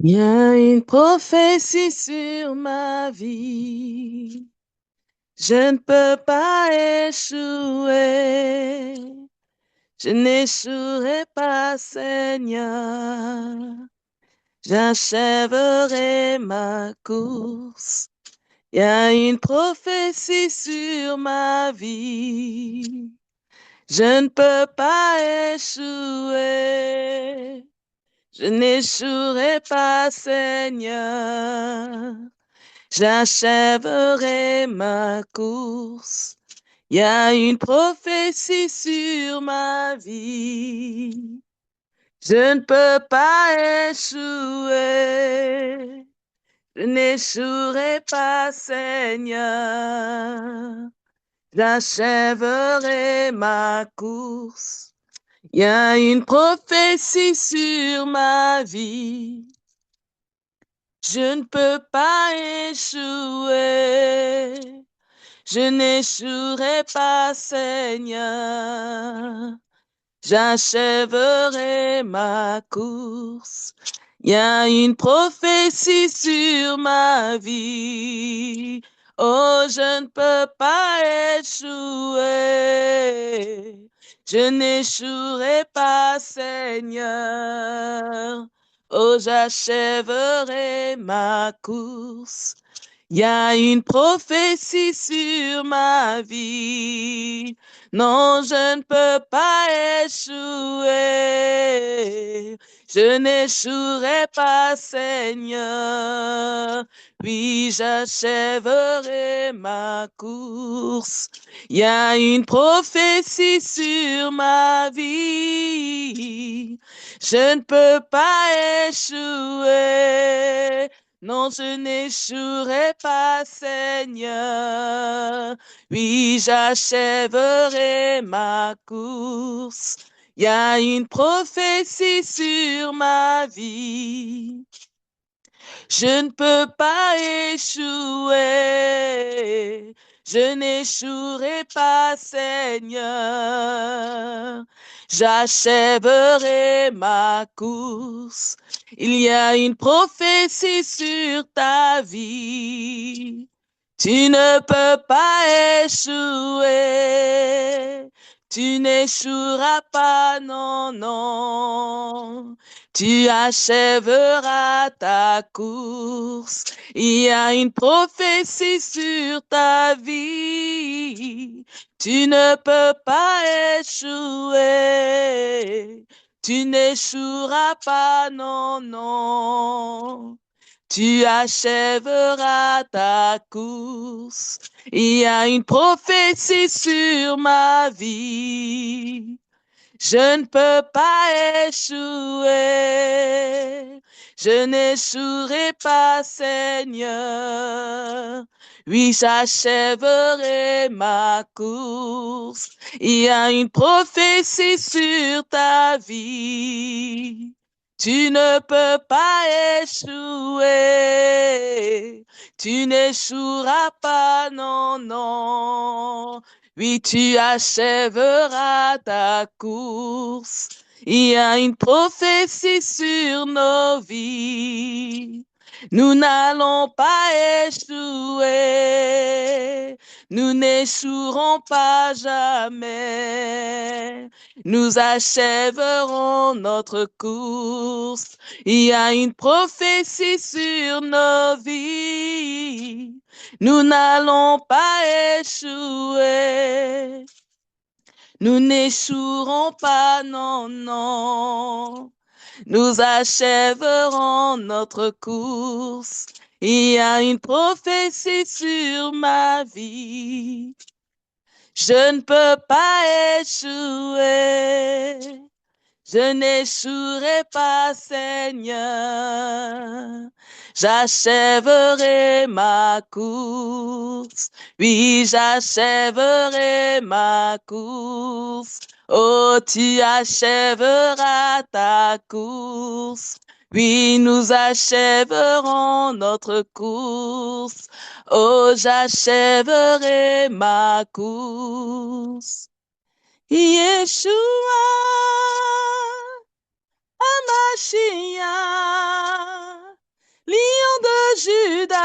Il y a une prophétie sur ma vie. Je ne peux pas échouer. Je n'échouerai pas, Seigneur. J'achèverai ma course. Il y a une prophétie sur ma vie. Je ne peux pas échouer. Je n'échouerai pas, Seigneur. J'achèverai ma course. Il y a une prophétie sur ma vie. Je ne peux pas échouer. Je n'échouerai pas, Seigneur. J'achèverai ma course. Il y a une prophétie sur ma vie. Je ne peux pas échouer. Je n'échouerai pas, Seigneur. J'achèverai ma course. Il y a une prophétie sur ma vie. Oh, je ne peux pas échouer. Je n'échouerai pas, Seigneur. Oh, j'achèverai ma course. Il y a une prophétie sur ma vie. Non, je ne peux pas échouer. Je n'échouerai pas, Seigneur. Oui, j'achèverai ma course. Il y a une prophétie sur ma vie. Je ne peux pas échouer. Non, je n'échouerai pas, Seigneur. Oui, j'achèverai ma course. Il y a une prophétie sur ma vie. Je ne peux pas échouer. Je n'échouerai pas, Seigneur. J'achèverai ma course. Il y a une prophétie sur ta vie. Tu ne peux pas échouer. Tu n'échoueras pas, non, non. Tu achèveras ta course. Il y a une prophétie sur ta vie. Tu ne peux pas échouer. Tu n'échoueras pas, non, non. Tu achèveras ta course. Il y a une prophétie sur ma vie. Je ne peux pas échouer. Je n'échouerai pas, Seigneur. Oui, j'achèverai ma course. Il y a une prophétie sur ta vie. Tu ne peux pas échouer. Tu n'échoueras pas, non, non. Oui, tu achèveras ta course. Il y a une prophétie sur nos vies. Nous n'allons pas échouer. Nous n'échouerons pas jamais. Nous achèverons notre course. Il y a une prophétie sur nos vies. Nous n'allons pas échouer. Nous n'échouerons pas, non, non. Nous achèverons notre course. Il y a une prophétie sur ma vie. Je ne peux pas échouer. Je n'échouerai pas, Seigneur. J'achèverai ma course. Oui, j'achèverai ma course. Oh, tu achèveras ta course. Oui, nous achèverons notre course. Oh, j'achèverai ma course. Yeshua. Mashiach, Juda,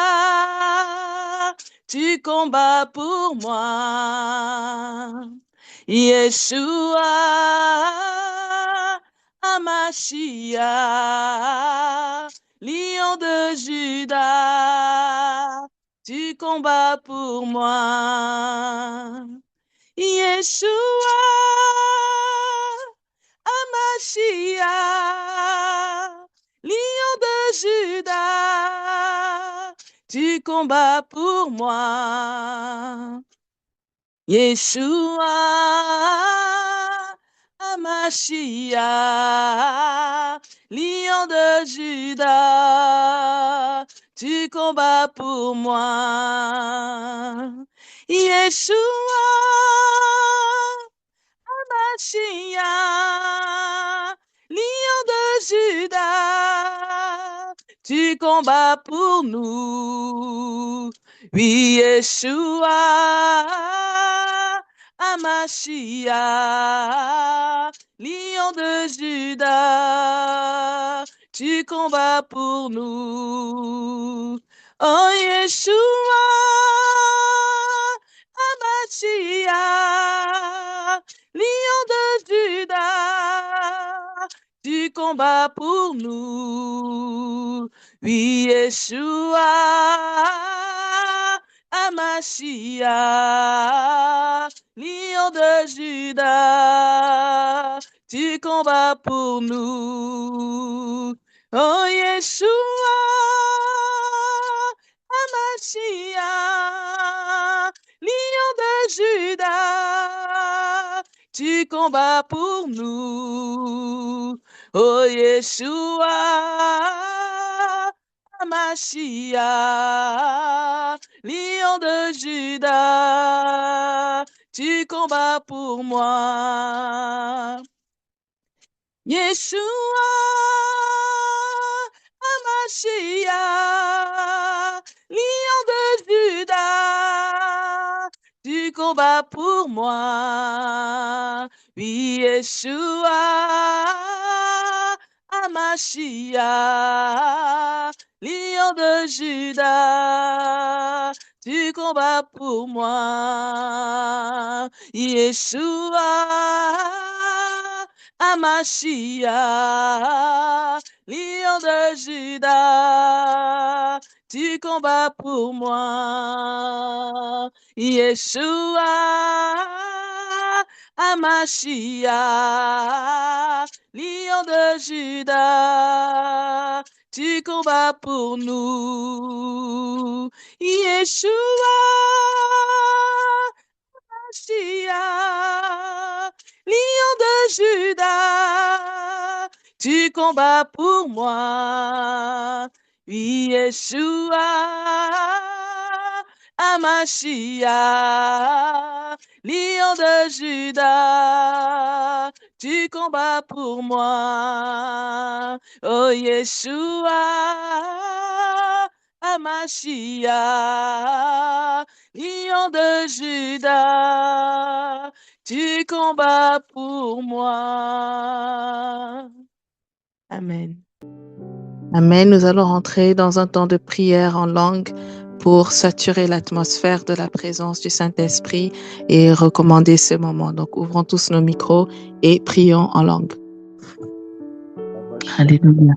tu combats pour moi. Yeshua, Hamashiach, lion de Juda, tu combats pour moi. Yeshua, Hamashiach, lion de Juda, tu combats pour moi. Yeshua, Hamashiach, lion de Juda, tu combats pour moi. Yeshua, Hamashiach, lion de Juda, tu combats pour nous. Oui, Yeshua, Hamashiach, lion de Juda, tu combats pour nous. Oh, Yeshua, Hamashiach, lion de Juda, tu combats pour nous. Oui, Yeshua, Hamashiach, lion de Juda, tu combats pour nous. Oh, Yeshua, Hamashiach, lion de Juda, tu combats pour nous. Oh, Yeshua, Hamashiach, lion de Juda, tu combats pour moi. Yeshua, Hamashiach, lion de Juda, tu combats pour moi. Oui, Yeshua, Hamashiach, lion de Juda, tu combats pour moi. Yeshua, Hamashiach, lion de Juda, tu combats pour moi. Yeshua, Hamashiach, lion de Juda, tu combats pour nous. Yeshua, Hamashiach, lion de Juda, tu combats pour moi. Oui, Yeshua, Hamashiach, lion de Juda, tu combats pour moi. Oh, Yeshua, Hamashiach, lion de Juda, tu combats pour moi. Amen. Amen. Nous allons rentrer dans un temps de prière en langue pour saturer l'atmosphère de la présence du Saint-Esprit et recommander ce moment. Donc, ouvrons tous nos micros et prions en langue. Alléluia.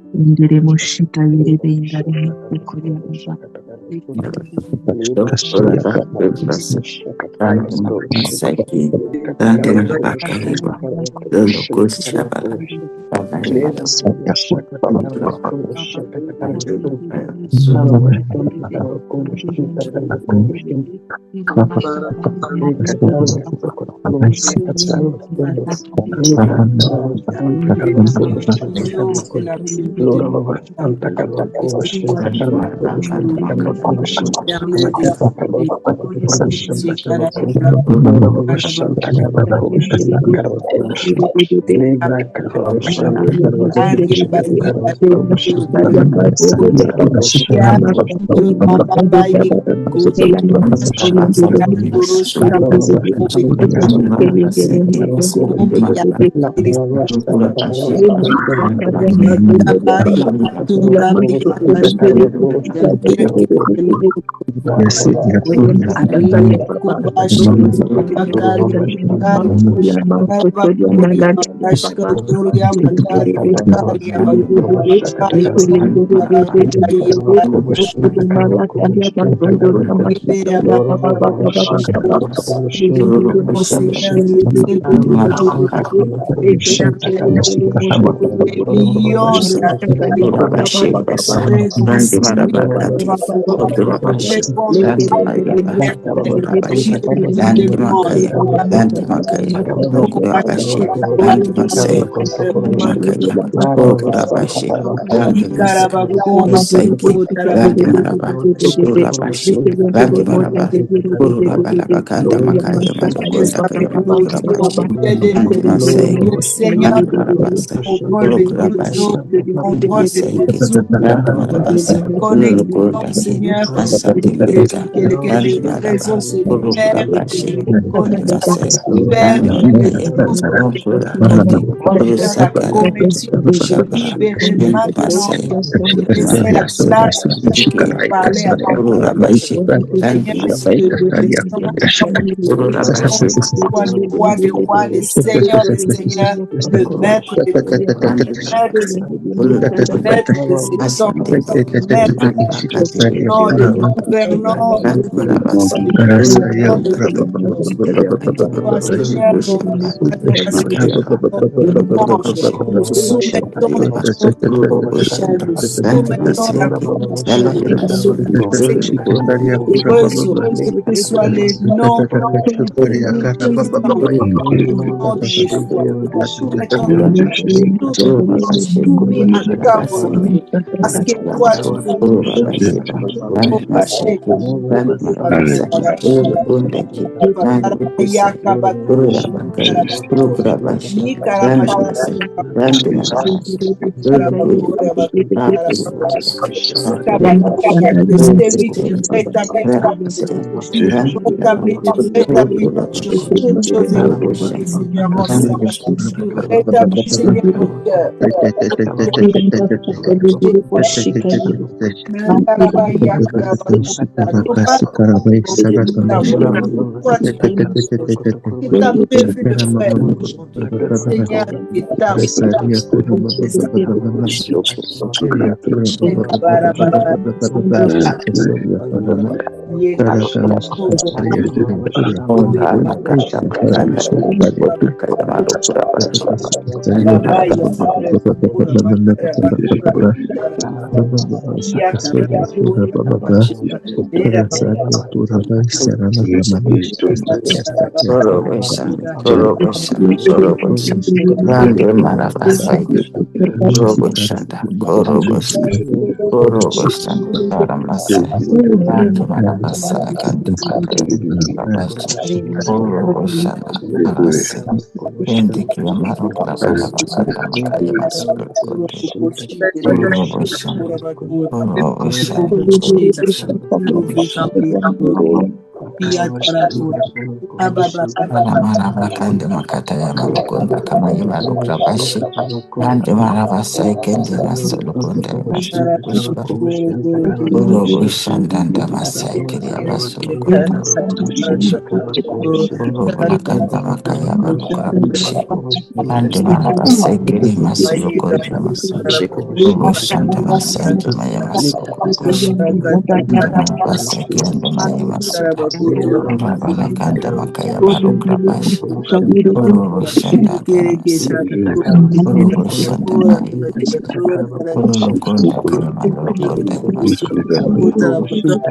Urukunda Karimando Rukunda Maso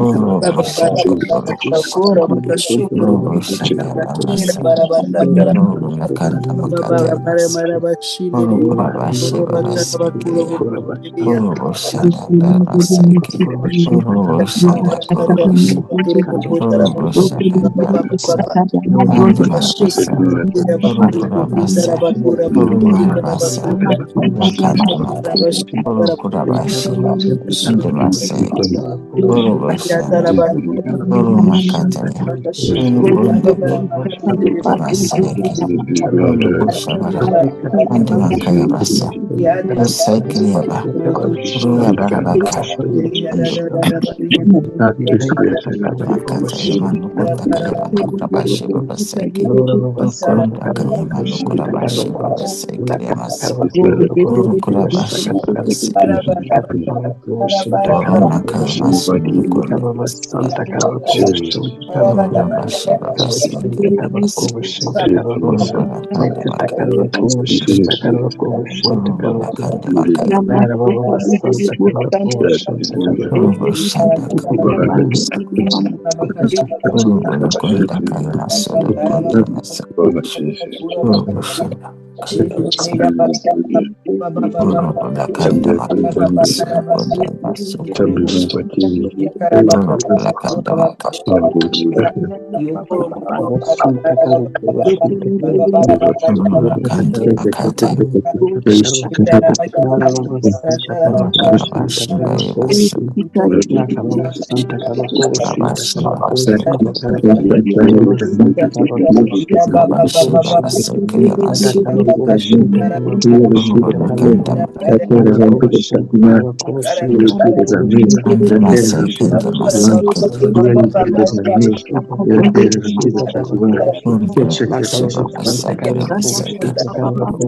Urubushanda Urubushanda Urubushanda Ramasa Urubakanda Makata Masa Urukurabashi Barasikiriya Urubushanda Darasaki Urubushanda Kurubusha Urubushanda Darasa Andi Marabasa Urukurabasa Urumarabasa Rakanda Maka Urukurabashi Andi Maseki Urubushanda Urumakataya Urukunda Maseki Urubushabara Andi Makayabasa Usekiriyaba Uruyabarabaka Makataya Manukunda Karimando Kurabashi Babaseki Urukunda Karimando Kurabashi Babaseki Yamasa Urukurabashi Babaseki Urumaka Masurukunda Urukurabashi Babaseki Yamasa Urubakanda Makaya Urubakanda Makaya Urubushanda Karimasa Urubakunda Karimasa Urukunda Masa Urubushanda Urubakanda Makaya Urukunda Masa Urubakanda Makaya Urubakanda Makata Urukurabashi Babasa Urukurabashi Babasa Urukurabashi Babasa Kayamasa Urubakanda Andi Maseke Andi Maseke Urukurabashi Babasa Kayamasa Urukurabashi Babasa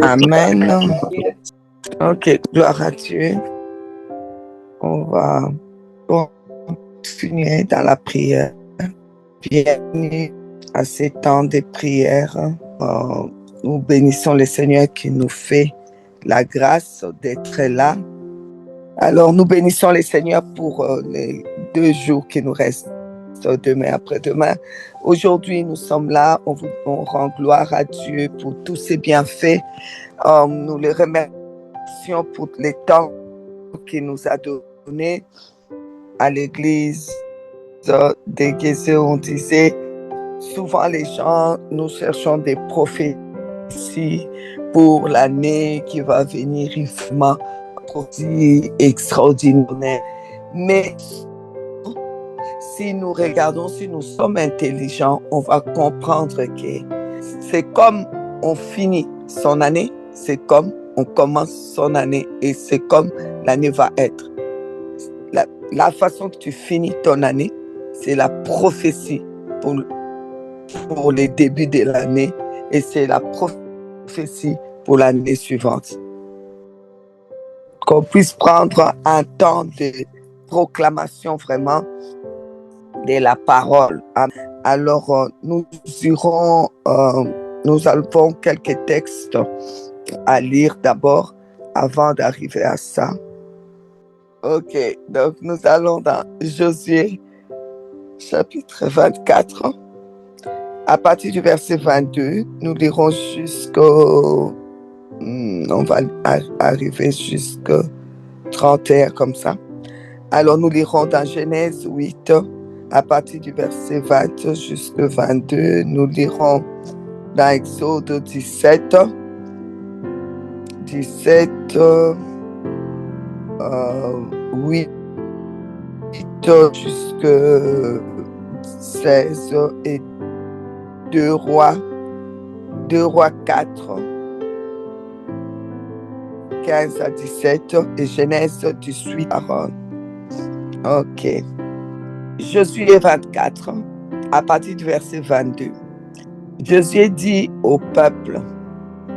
Amen. Ok, gloire à Dieu. On va continuer dans la prière. Bienvenue à ces temps de prière. Nous bénissons le Seigneur qui nous fait la grâce d'être là. Alors, nous bénissons le Seigneur pour les 2 jours qui nous restent, demain après-demain. Aujourd'hui, nous sommes là. On rend gloire à Dieu pour tous ses bienfaits. Nous le remercions pour les temps qu'il nous a donnés à l'église de Guézé. On disait, souvent les gens, nous cherchons des prophéties pour l'année qui va venir, vraiment extraordinaire. Mais si nous regardons, si nous sommes intelligents, on va comprendre que c'est comme on finit son année, c'est comme on commence son année et c'est comme l'année va être. La façon que tu finis ton année, c'est la prophétie pour les débuts de l'année et c'est la prophétie pour l'année suivante. Qu'on puisse prendre un temps de proclamation vraiment de la parole. Alors, nous avons quelques textes à lire d'abord avant d'arriver à ça. Ok, donc nous allons dans Josué chapitre 24. À partir du verset 22, nous lirons jusqu'au... on va arriver jusqu'au 31 comme ça. Alors nous lirons dans Genèse 8, à partir du verset 20 jusqu'au 22. Nous lirons dans Exode 17, 8 jusqu'à 16 et 2 Rois 4, 15 à 17 et Genèse 18. Ok. Josué 24, à partir du verset 22. Josué dit au peuple,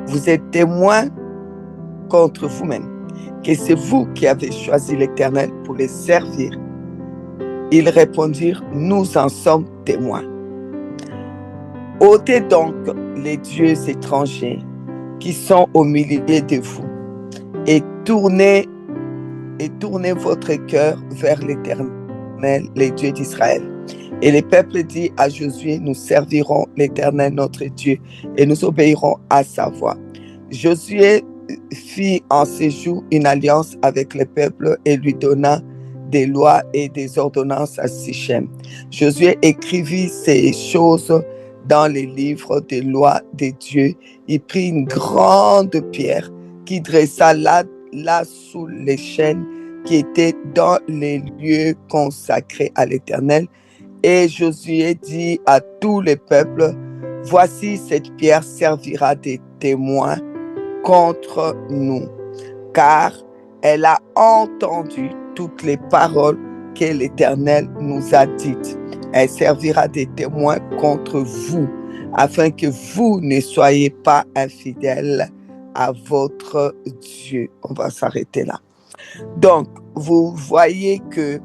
vous êtes témoins contre vous-même, que c'est vous qui avez choisi l'Éternel pour les servir. Ils répondirent, nous en sommes témoins. Ôtez donc les dieux étrangers qui sont au milieu de vous et tournez votre cœur vers l'Éternel, les dieux d'Israël. Et le peuple dit à Josué, nous servirons l'Éternel notre Dieu et nous obéirons à sa voix. Josué fit en ces jours une alliance avec le peuple et lui donna des lois et des ordonnances à Sichem. Josué écrivit ces choses dans les livres des lois des dieux. Il prit une grande pierre qui dressa là sous les chaînes qui étaient dans les lieux consacrés à l'Éternel. Et Josué dit à tout le peuple, voici cette pierre servira de témoin contre nous, car elle a entendu toutes les paroles que l'Éternel nous a dites. Elle servira de témoin contre vous, afin que vous ne soyez pas infidèles à votre Dieu. On va s'arrêter là. Donc, vous voyez que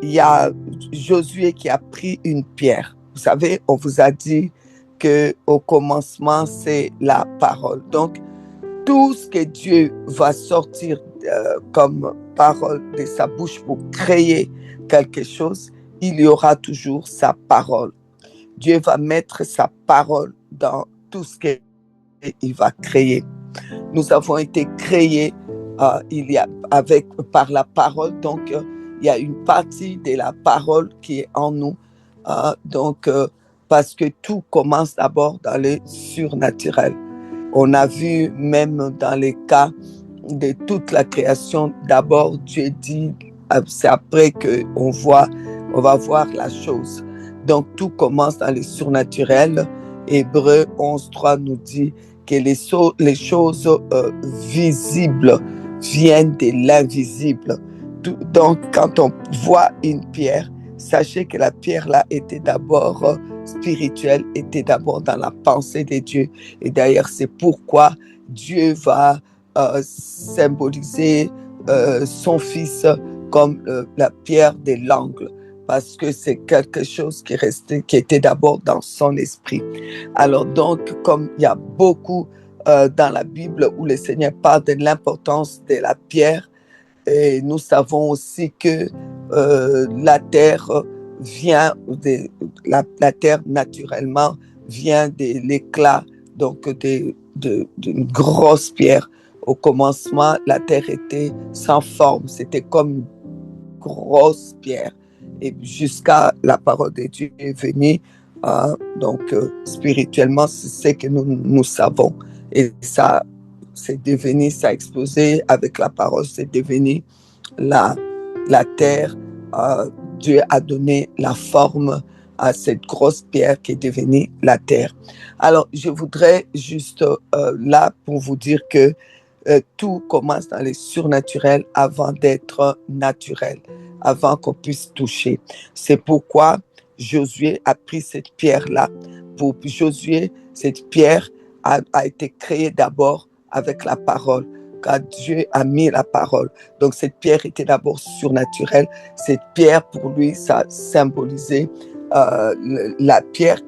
il y a Josué qui a pris une pierre. Vous savez, on vous a dit qu'au commencement, c'est la parole. Donc, tout ce que Dieu va sortir comme parole de sa bouche pour créer quelque chose, il y aura toujours sa parole. Dieu va mettre sa parole dans tout ce qu'il va créer. Nous avons été créés par la parole, donc il y a une partie de la parole qui est en nous, parce que tout commence d'abord dans le surnaturel. On a vu même dans les cas de toute la création, d'abord Dieu dit, c'est après qu'on va voir la chose. Donc tout commence dans le surnaturel. Hébreux 11.3 nous dit que les choses visibles viennent de l'invisible. Donc quand on voit une pierre, sachez que la pierre là était d'abord spirituelle, était d'abord dans la pensée de Dieu. Et d'ailleurs, c'est pourquoi Dieu va symboliser son Fils comme la pierre de l'angle, parce que c'est quelque chose qui était d'abord dans son esprit. Alors donc, comme il y a beaucoup dans la Bible où le Seigneur parle de l'importance de la pierre, et nous savons aussi que la terre vient la terre naturellement vient de l'éclat, donc d'une grosse pierre. Au commencement, la terre était sans forme, c'était comme une grosse pierre. Et jusqu'à la parole de Dieu est venue, donc spirituellement, c'est ce que nous savons. Et ça, c'est devenu, ça a explosé avec la parole, c'est devenu la terre Dieu a donné la forme à cette grosse pierre qui est devenue la terre. Alors, je voudrais juste là pour vous dire que tout commence dans les surnaturels avant d'être naturel, avant qu'on puisse toucher. C'est pourquoi Josué a pris cette pierre-là. Pour Josué, cette pierre a été créée d'abord avec la parole, car Dieu a mis la parole. Donc cette pierre était d'abord surnaturelle. Cette pierre, pour lui, ça symbolisait la pierre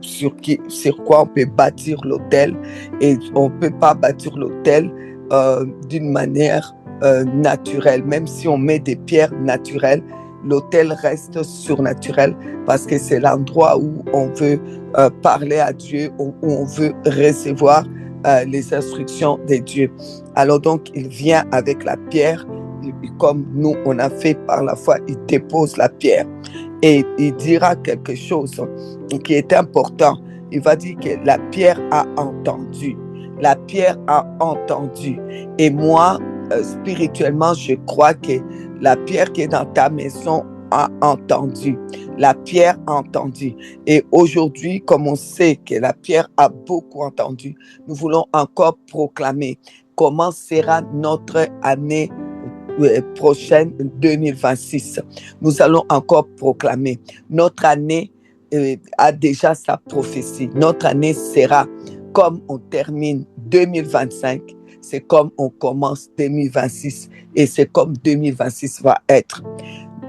sur quoi on peut bâtir l'autel. Et on ne peut pas bâtir l'autel d'une manière naturelle. Même si on met des pierres naturelles, l'autel reste surnaturel parce que c'est l'endroit où on veut parler à Dieu, où on veut recevoir les instructions de Dieu. Alors donc, il vient avec la pierre, comme nous, on a fait par la foi, il dépose la pierre et il dira quelque chose qui est important. Il va dire que la pierre a entendu. La pierre a entendu. Et moi, spirituellement, je crois que la pierre qui est dans ta maison a entendu. La pierre a entendu. Et aujourd'hui, comme on sait que la pierre a beaucoup entendu, nous voulons encore proclamer comment sera notre année prochaine 2026. Nous allons encore proclamer. Notre année a déjà sa prophétie. Notre année sera comme on termine 2025, c'est comme on commence 2026 et c'est comme 2026 va être.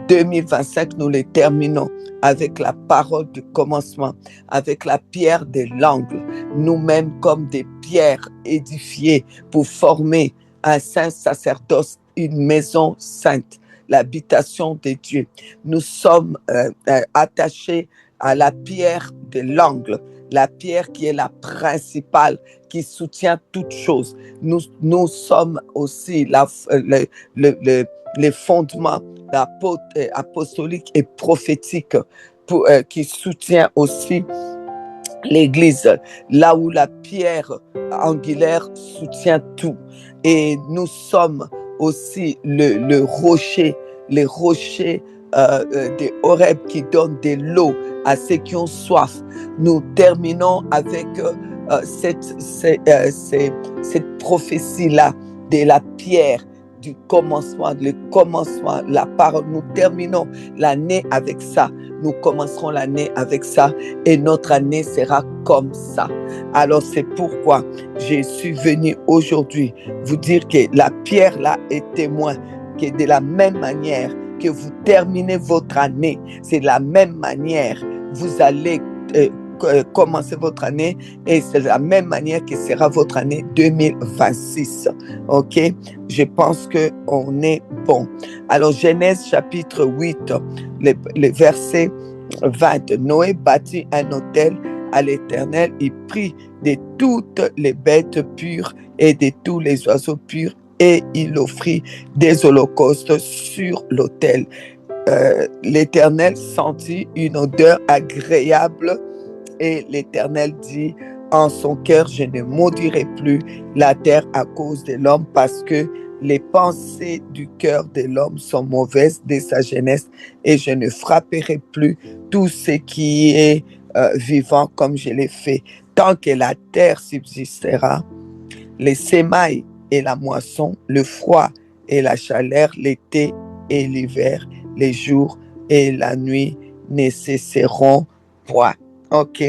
2025, nous les terminons avec la parole du commencement, avec la pierre de l'angle, nous-mêmes comme des pierres édifiées pour former un saint sacerdoce, une maison sainte, l'habitation de Dieu. Nous sommes attachés à la pierre de l'angle, la pierre qui est la principale, qui soutient toutes choses. Nous sommes aussi les fondements apostoliques et prophétiques qui soutient aussi l'Église, là où la pierre angulaire soutient tout. Et nous sommes aussi le rocher, les rochers des Horeb qui donnent de l'eau à ceux qui ont soif. Nous terminons avec cette prophétie-là de la pierre, du commencement, le commencement, la parole. Nous terminons l'année avec ça. Nous commencerons l'année avec ça et notre année sera comme ça. Alors c'est pourquoi je suis venu aujourd'hui vous dire que la pierre là est témoin que de la même manière que vous terminez votre année, c'est de la même manière vous allez commencer votre année et c'est de la même manière que sera votre année 2026. Ok? Je pense qu'on est bon. Alors Genèse chapitre 8, le verset 20. Noé bâtit un autel à l'Éternel. Il prit de toutes les bêtes pures et de tous les oiseaux purs et il offrit des holocaustes sur l'autel. L'Éternel sentit une odeur agréable et l'Éternel dit en son cœur, je ne maudirai plus la terre à cause de l'homme parce que les pensées du cœur de l'homme sont mauvaises dès sa jeunesse et je ne frapperai plus tout ce qui est vivant comme je l'ai fait. Tant que la terre subsistera, les semailles et la moisson, le froid et la chaleur, l'été et l'hiver, les jours et la nuit ne cesseront point. Ok.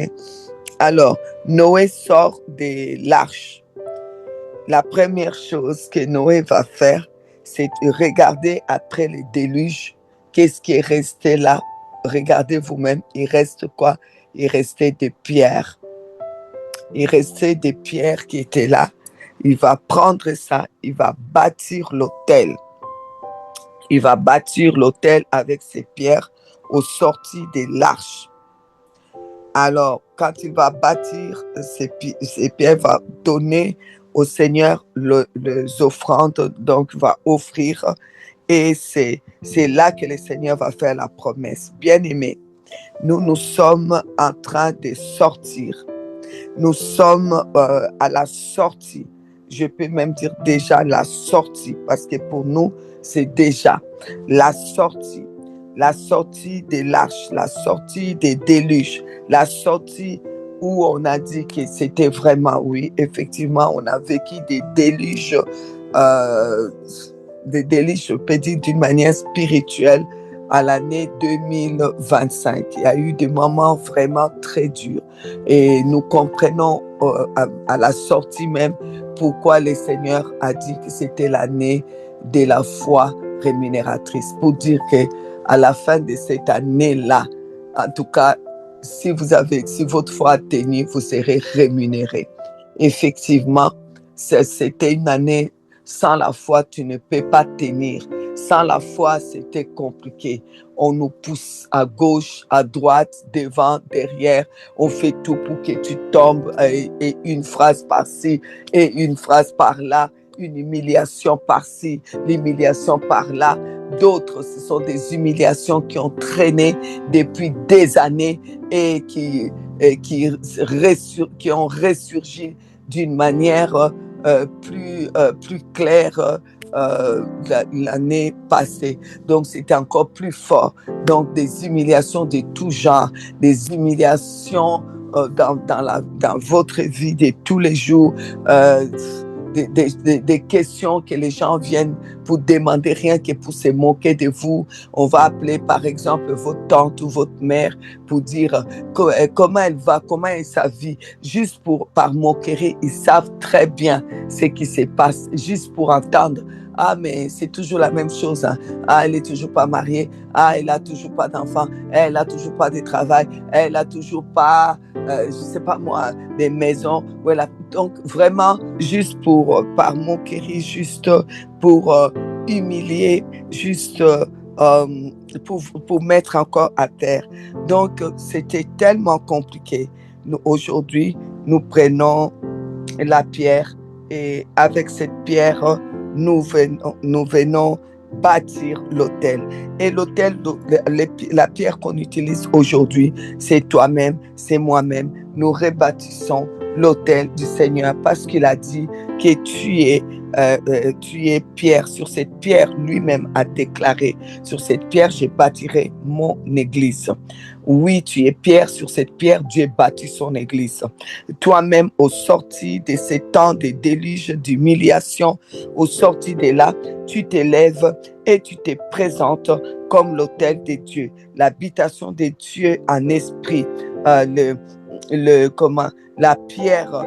Alors, Noé sort de l'arche. La première chose que Noé va faire, c'est de regarder après le déluge. Qu'est-ce qui est resté là? Regardez vous-même, il reste quoi? Il restait des pierres. Il restait des pierres qui étaient là. Il va prendre ça, il va bâtir l'autel. Il va bâtir l'autel avec ces pierres aux sorties de l'arche. Alors, quand il va bâtir ces pierres, il va donner au Seigneur les offrandes, donc va offrir. Et c'est là que le Seigneur va faire la promesse. Bien-aimés, nous sommes en train de sortir. Nous sommes à la sortie. Je peux même dire déjà la sortie, parce que pour nous, c'est déjà la sortie. la sortie des l'arche, la sortie des déluges, la sortie où on a dit que c'était vraiment, oui, effectivement, on a vécu des déluges, je peux dire d'une manière spirituelle, à l'année 2025. Il y a eu des moments vraiment très durs et nous comprenons à la sortie même pourquoi le Seigneur a dit que c'était l'année de la foi rémunératrice, pour dire que à la fin de cette année-là, en tout cas, si votre foi a tenu, vous serez rémunéré. Effectivement, c'était une année, sans la foi, tu ne peux pas tenir. Sans la foi, c'était compliqué. On nous pousse à gauche, à droite, devant, derrière. On fait tout pour que tu tombes et une phrase par-ci et une phrase par-là. Une humiliation par-ci, l'humiliation par-là. D'autres, ce sont des humiliations qui ont traîné depuis des années et qui ont ressurgi d'une manière plus claire l'année passée. Donc, c'était encore plus fort. Donc, des humiliations de tout genre, des humiliations dans votre vie de tous les jours, des questions que les gens viennent pour demander rien que pour se moquer de vous. On va appeler par exemple votre tante ou votre mère pour dire comment elle va, comment est sa vie, juste par moquerie. Ils savent très bien ce qui se passe, juste pour entendre. Ah, mais c'est toujours la même chose. Hein. Ah, elle n'est toujours pas mariée. Ah, elle n'a toujours pas d'enfant. Elle n'a toujours pas de travail. Elle n'a toujours pas, je ne sais pas moi, des maisons. Voilà. Donc, vraiment, juste par moquerie, juste pour humilier, juste pour mettre encore à terre. Donc, c'était tellement compliqué. Aujourd'hui, nous prenons la pierre et avec cette pierre, nous venons bâtir l'autel. Et l'autel, la pierre qu'on utilise aujourd'hui, c'est toi-même, c'est moi-même. Nous rebâtissons l'autel du Seigneur parce qu'il a dit que tu es pierre. Sur cette pierre, lui-même a déclaré, sur cette pierre, je bâtirai mon église. Oui, tu es pierre, sur cette pierre, Dieu bâtit son église. Toi-même, au sorti de ces temps de déluge, d'humiliation, au sorti de là, tu t'élèves et tu te présentes comme l'autel de Dieu, l'habitation de Dieu en esprit, la pierre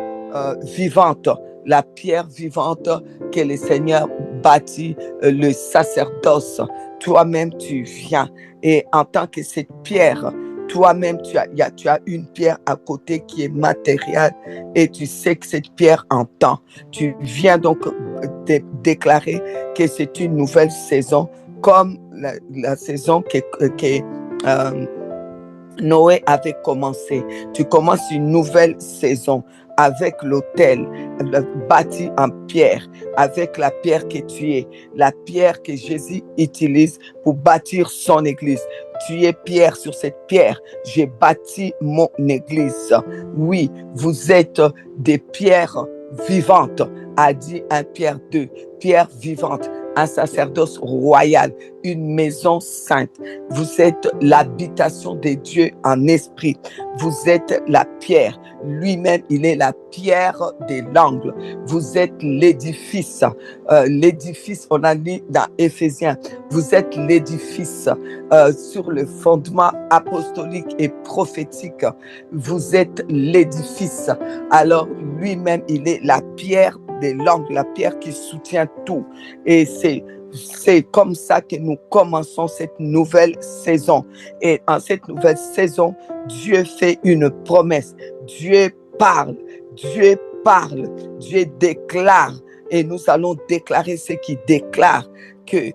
vivante, la pierre vivante que le Seigneur bâtit, le sacerdoce. Toi-même, tu viens et en tant que cette pierre, toi-même, tu as une pierre à côté qui est matérielle et tu sais que cette pierre entend. Tu viens donc déclarer que c'est une nouvelle saison comme la saison que Noé avait commencé. Tu commences une nouvelle saison avec l'autel bâti en pierre, avec la pierre que tu es, la pierre que Jésus utilise pour bâtir son église. Tu es pierre, sur cette pierre, j'ai bâti mon église. Oui, vous êtes des pierres vivantes, a dit 1 Pierre 2, pierre vivante, un sacerdoce royal, une maison sainte. Vous êtes l'habitation de Dieu en esprit. Vous êtes la pierre. Lui-même, il est la pierre de l'angle. Vous êtes l'édifice. L'édifice, on a lu dans Éphésiens, vous êtes l'édifice sur le fondement apostolique et prophétique. Vous êtes l'édifice. Alors, lui-même, il est la pierre de l'angle, la pierre qui soutient tout. Et c'est comme ça que nous commençons cette nouvelle saison. Et en cette nouvelle saison, Dieu fait une promesse. Dieu parle, Dieu déclare. Et nous allons déclarer ce qu'il déclare, que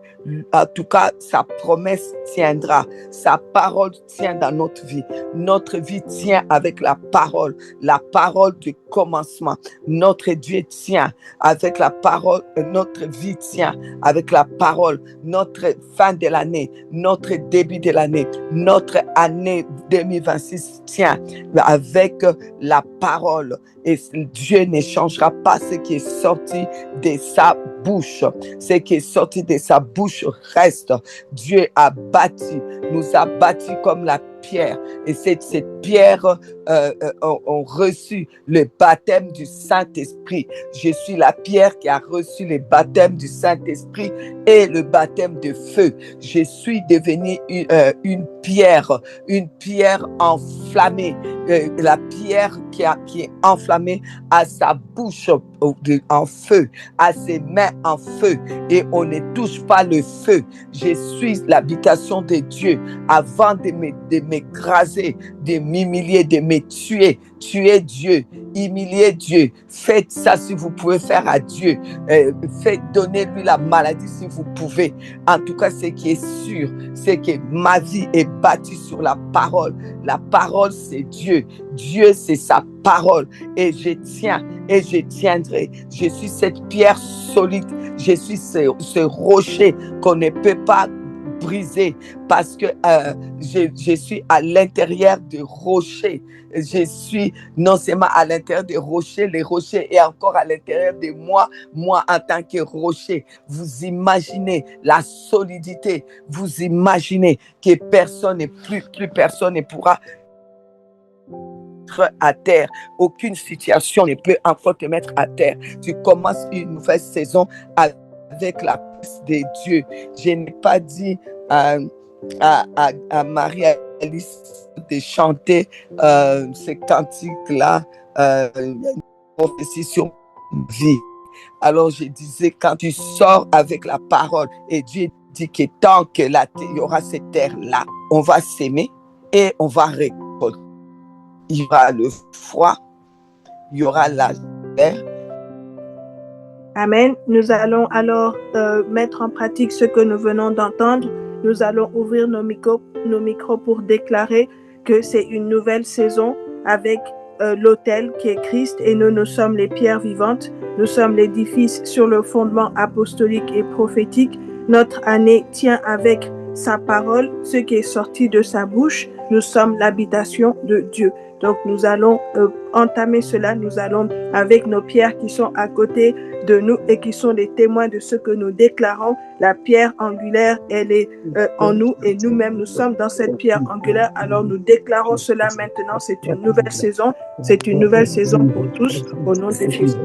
en tout cas sa promesse tiendra, sa parole tient dans notre vie. Notre vie tient avec la parole du commencement. Notre Dieu tient avec la parole, notre vie tient avec la parole, notre fin de l'année, notre début de l'année, notre année 2026 tient avec la parole. et Dieu n'échangera pas ce qui est sorti de sa bouche. Ce qui est sorti de sa bouche reste. Dieu a bâti, nous a bâti comme la pierre, et cette pierre ont reçu le baptême du Saint-Esprit. Je suis la pierre qui a reçu le baptême du Saint-Esprit et le baptême de feu. Je suis devenue une pierre enflammée. La pierre qui est enflammée a sa bouche en feu, a ses mains en feu, et on ne touche pas le feu. Je suis l'habitation de Dieu. Avant de m'écraser, de m'humilier, de me tuer, tuer Dieu, humilier Dieu, faites ça si vous pouvez faire à Dieu. Donnez-lui la maladie si vous pouvez. En tout cas, ce qui est sûr, c'est que ma vie est bâtie sur la parole. La parole, c'est Dieu. Dieu, c'est sa parole. Et je tiens et je tiendrai. Je suis cette pierre solide. Je suis ce rocher qu'on ne peut pas briser, parce que je suis à l'intérieur du rocher. Je suis non seulement à l'intérieur des rochers, les rochers, et encore à l'intérieur de moi en tant que rocher. Vous imaginez la solidité, vous imaginez que plus personne ne pourra à terre. Aucune situation ne peut encore te mettre à terre. Tu commences une nouvelle saison avec la paix de Dieu. Je n'ai pas dit à Marie-Alice de chanter ce cantique-là, une prophétie sur ma vie. Alors je disais, quand tu sors avec la parole, et Dieu dit que tant que il y aura cette terre-là, on va s'aimer et on va récolter. Il y aura le froid, il y aura la terre. Amen. Nous allons alors mettre en pratique ce que nous venons d'entendre. Nous allons ouvrir nos micros pour déclarer que c'est une nouvelle saison avec l'autel qui est Christ, et nous sommes les pierres vivantes. Nous sommes l'édifice sur le fondement apostolique et prophétique. Notre année tient avec sa parole, ce qui est sorti de sa bouche. Nous sommes l'habitation de Dieu. Donc nous allons entamer cela. Nous allons, avec nos pierres qui sont à côté de nous et qui sont les témoins de ce que nous déclarons. La pierre angulaire, elle est en nous, et nous-mêmes, nous sommes dans cette pierre angulaire. Alors nous déclarons cela maintenant. C'est une nouvelle saison. C'est une nouvelle saison pour tous, au nom de Jésus.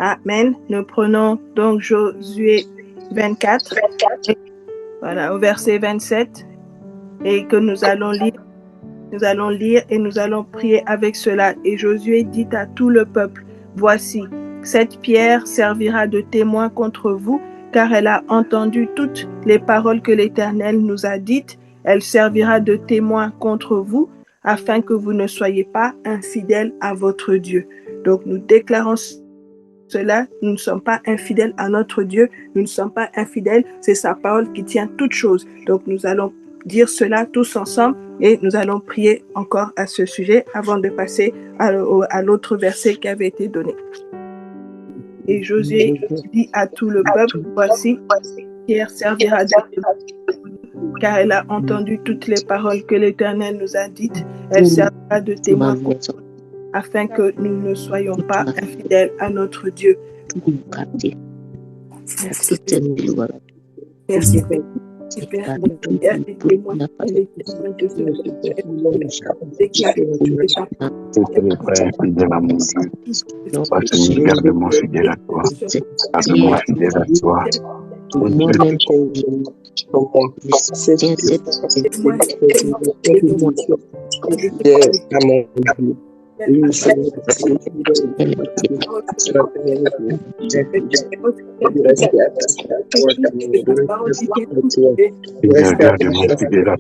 Amen. Nous prenons donc Josué 24, voilà, au verset 27, et que nous allons lire. Nous allons lire et nous allons prier avec cela. Et Josué dit à tout le peuple, voici, cette pierre servira de témoin contre vous, car elle a entendu toutes les paroles que l'Éternel nous a dites. Elle servira de témoin contre vous, afin que vous ne soyez pas infidèles à votre Dieu. Donc nous déclarons cela, nous ne sommes pas infidèles à notre Dieu, nous ne sommes pas infidèles, c'est sa parole qui tient toutes choses. Donc nous allons dire cela tous ensemble et nous allons prier encore à ce sujet avant de passer à l'autre verset qui avait été donné. Et Josué dit à tout le peuple, voici, Pierre servira de témoin, car elle a entendu toutes les paroles que l'Éternel nous a dites. Elle servira de témoin afin que nous ne soyons pas infidèles à notre Dieu. Merci. Merci. Père, et témoin, les témoins de Garde-moi fidèle à toi. Garde-moi fidèle à toi. Moi-même, garde-moi fidèle à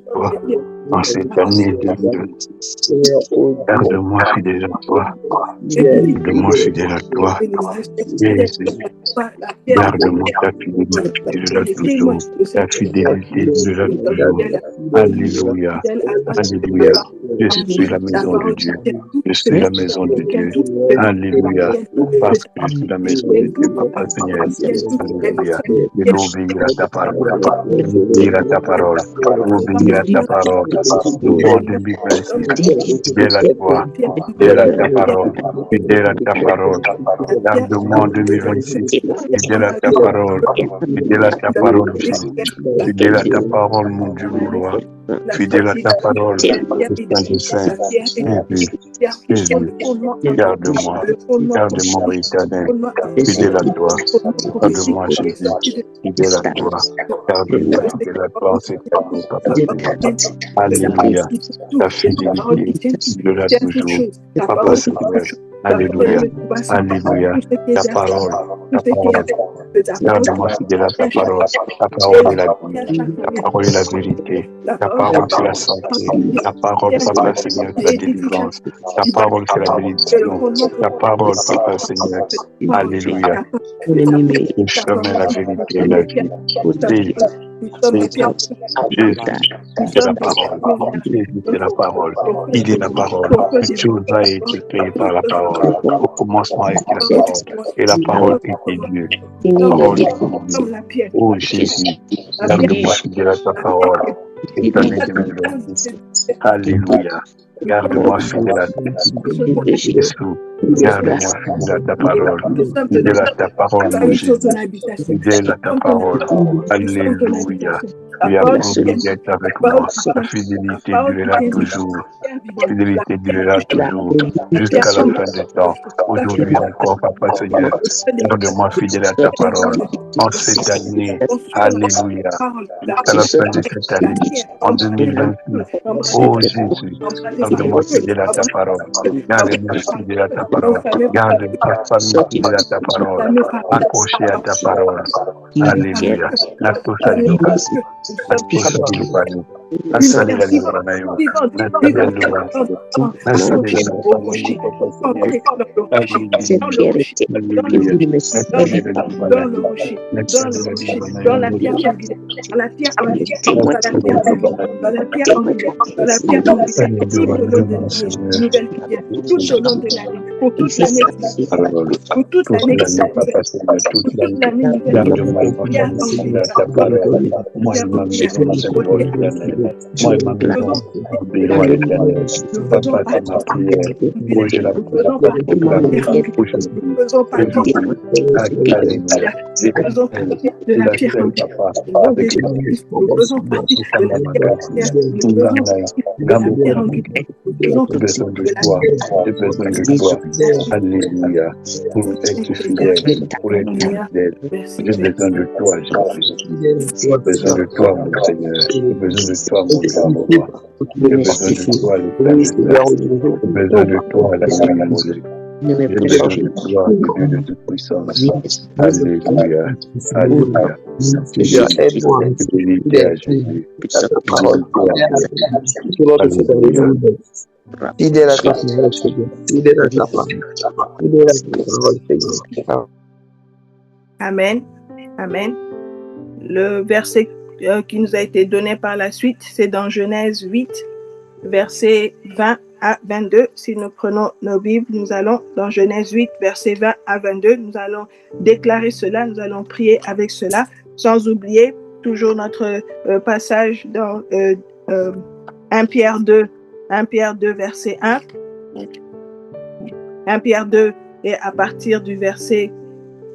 toi en cette année 2026. Garde-moi fidèle à toi. Garde-moi fidèle à toi. Garde-moi ta fidélité de là toujours. Ta fidélité de là toujours. Alléluia. Alléluia. Je suis la maison de Dieu. Je suis la maison de Dieu. Alléluia. Parce que je suis la maison de Dieu, Papa Seigneur. Alléluia. Je vais obéir à ta parole. Obéir à ta parole. Obéir à ta parole. Nous en 2026. Fidèle à toi. Fidèle à ta parole. Fidèle à ta parole. Garde-moi en 2026. Fidèle à ta parole. Fidèle à ta parole, Jésus. Fidèle à ta parole, mon Dieu, mon roi. Fidèle à ta parole, Saint Jésus. Jésus, garde-moi, garde-moi, Éternel. Fidèle à toi, garde-moi, Jésus. Fidèle à toi, garde-moi, fidèle à toi, c'est Papa. Alléluia. Ta fidélité, de là toujours, Papa Seigneur. Alléluia. Alléluia. Ta parole. Garde-moi fidèle à ta parole. Ta parole est la vie. Ta parole est la vérité. Ta parole c'est la santé. Ta parole, Papa Seigneur, c'est la délivrance. Ta parole c'est la bénédiction. Ta parole, Papa Seigneur. Alléluia. Le chemin, la vérité et la vie. Jésus, c'est la parole. Jésus, c'est la parole. Il est la parole. Tout a été créé par la parole. Au commencement était la parole. Et la parole était Dieu. La parole est Dieu. Oh Jésus, garde-moi fidèle à ta parole. Alléluia. Garde-moi fidèle à ta parole. Jésus, garde-moi fidèle à ta parole. Fidèle à ta parole, mon Jésus. Fidèle à ta parole. Alléluia. Tu as promis d'être avec moi. Ta fidélité durera toujours. Ta fidélité durera toujours. Jusqu'à la fin des temps. Aujourd'hui encore, Papa Seigneur. Garde-moi fidèle à ta parole. En cette année. Alléluia. Jusqu'à la fin de cette année. En 2026. Oh Jésus. Garde-moi fidèle à ta parole. Garde-moi fidèle à ta parole. Garde ta famille fidèle à ta parole. Accroché à ta parole. Alléluia. La touche à l'éducation. La touche à l'éducation. La salle de moi et ma maison, bénis-moi l'Éternel. Papa, c'est ma prière. Moi, je la prie. De la pierre, papa, avec J'ai besoin de toi. J'ai besoin de toi. Alléluia. Pour être fidèle. Pour être fidèle. J'ai besoin de toi, Jésus. J'ai besoin de toi, mon Seigneur. J'ai besoin de toi, mon Jéhovah. J'ai besoin de toi, l'Éternel. J'ai besoin de toi, la nuit. J'ai besoin de toi, le Dieu de toute puissance. Alléluia. Alléluia. Fidélité à Jésus. Fidèle à ta parole, Seigneur. Fidèle à ta parole. Fidèle à ta parole, Seigneur. Amen. Amen. Le verset qui nous a été donné par la suite, c'est dans Genèse 8, versets 20 à 22. Si nous prenons nos Bibles, nous allons dans Genèse 8, versets 20 à 22. Nous allons déclarer cela, nous allons prier avec cela, sans oublier toujours notre passage dans 1 Pierre 2, verset 1. 1 Pierre 2 et à partir du verset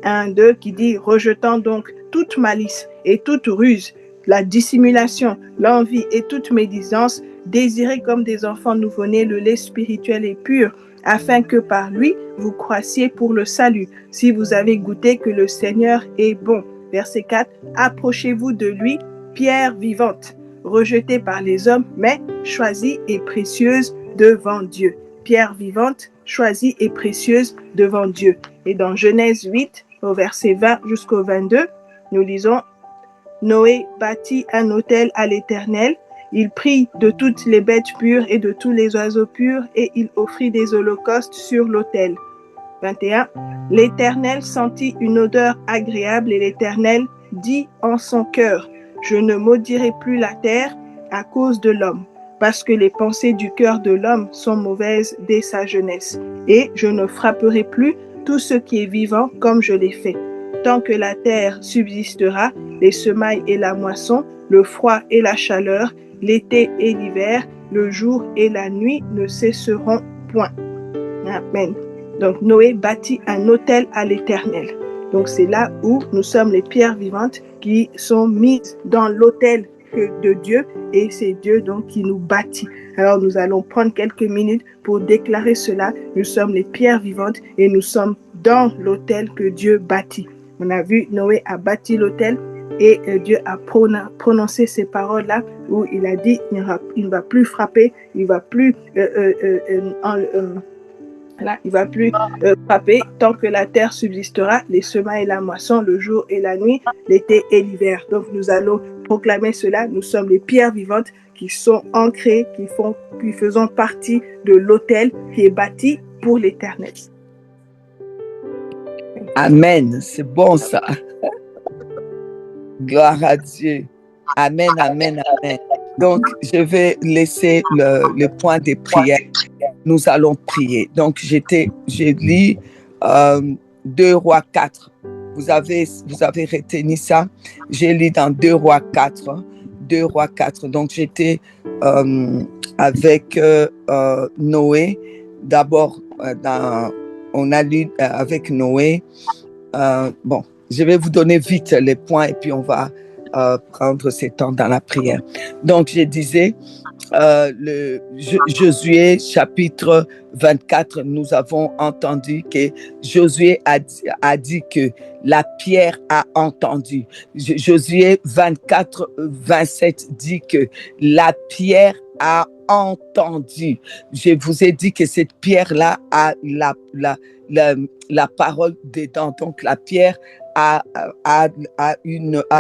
1, 2 qui dit « Rejetant donc toute malice et toute ruse, la dissimulation, l'envie et toute médisance, désirez comme des enfants nouveau-nés le lait spirituel et pur, afin que par lui vous croissiez pour le salut, si vous avez goûté que le Seigneur est bon. » Verset 4, « Approchez-vous de lui, pierre vivante, rejetée par les hommes, mais choisie et précieuse devant Dieu. » Pierre vivante, choisie et précieuse devant Dieu. Et dans Genèse 8, au verset 20 jusqu'au 22, nous lisons « Noé bâtit un autel à l'Éternel. Il prit de toutes les bêtes pures et de tous les oiseaux purs, et il offrit des holocaustes sur l'autel. » 21. L'Éternel sentit une odeur agréable, et l'Éternel dit en son cœur, « Je ne maudirai plus la terre à cause de l'homme, parce que les pensées du cœur de l'homme sont mauvaises dès sa jeunesse. Et je ne frapperai plus tout ce qui est vivant comme je l'ai fait. Tant que la terre subsistera, les semailles et la moisson, le froid et la chaleur, l'été et l'hiver, le jour et la nuit ne cesseront point. » Amen. Donc Noé bâtit un autel à l'Éternel. Donc c'est là où nous sommes les pierres vivantes qui sont mises dans l'autel de Dieu, et c'est Dieu donc qui nous bâtit. Alors nous allons prendre quelques minutes pour déclarer cela. Nous sommes les pierres vivantes et nous sommes dans l'autel que Dieu bâtit. On a vu Noé a bâti l'autel et Dieu a prononcé ces paroles-là où il a dit il ne va plus frapper, il ne va plus frapper tant que la terre subsistera, les semailles et la moisson, le jour et la nuit, l'été et l'hiver. Donc nous allons proclamer cela. Nous sommes les pierres vivantes qui sont ancrées, qui faisons partie de l'autel qui est bâti pour l'Éternel. Amen, c'est bon ça. Gloire à Dieu. Amen, amen, amen. Donc, je vais laisser le point des prières. Nous allons prier. Donc, j'ai lu 2 Rois 4. Vous avez retenu ça? J'ai lu dans 2 Rois 4. 2 Rois 4. Donc, j'étais avec Noé. D'abord, on a lu avec Noé. Bon, je vais vous donner vite les points et puis on va prendre ce temps dans la prière. Donc, je disais, Josué chapitre 24, nous avons entendu que Josué a dit que la pierre a entendu. Josué 24, 27 dit que la pierre a entendu. Je vous ai dit que cette pierre-là a la parole dedans. Donc, la pierre a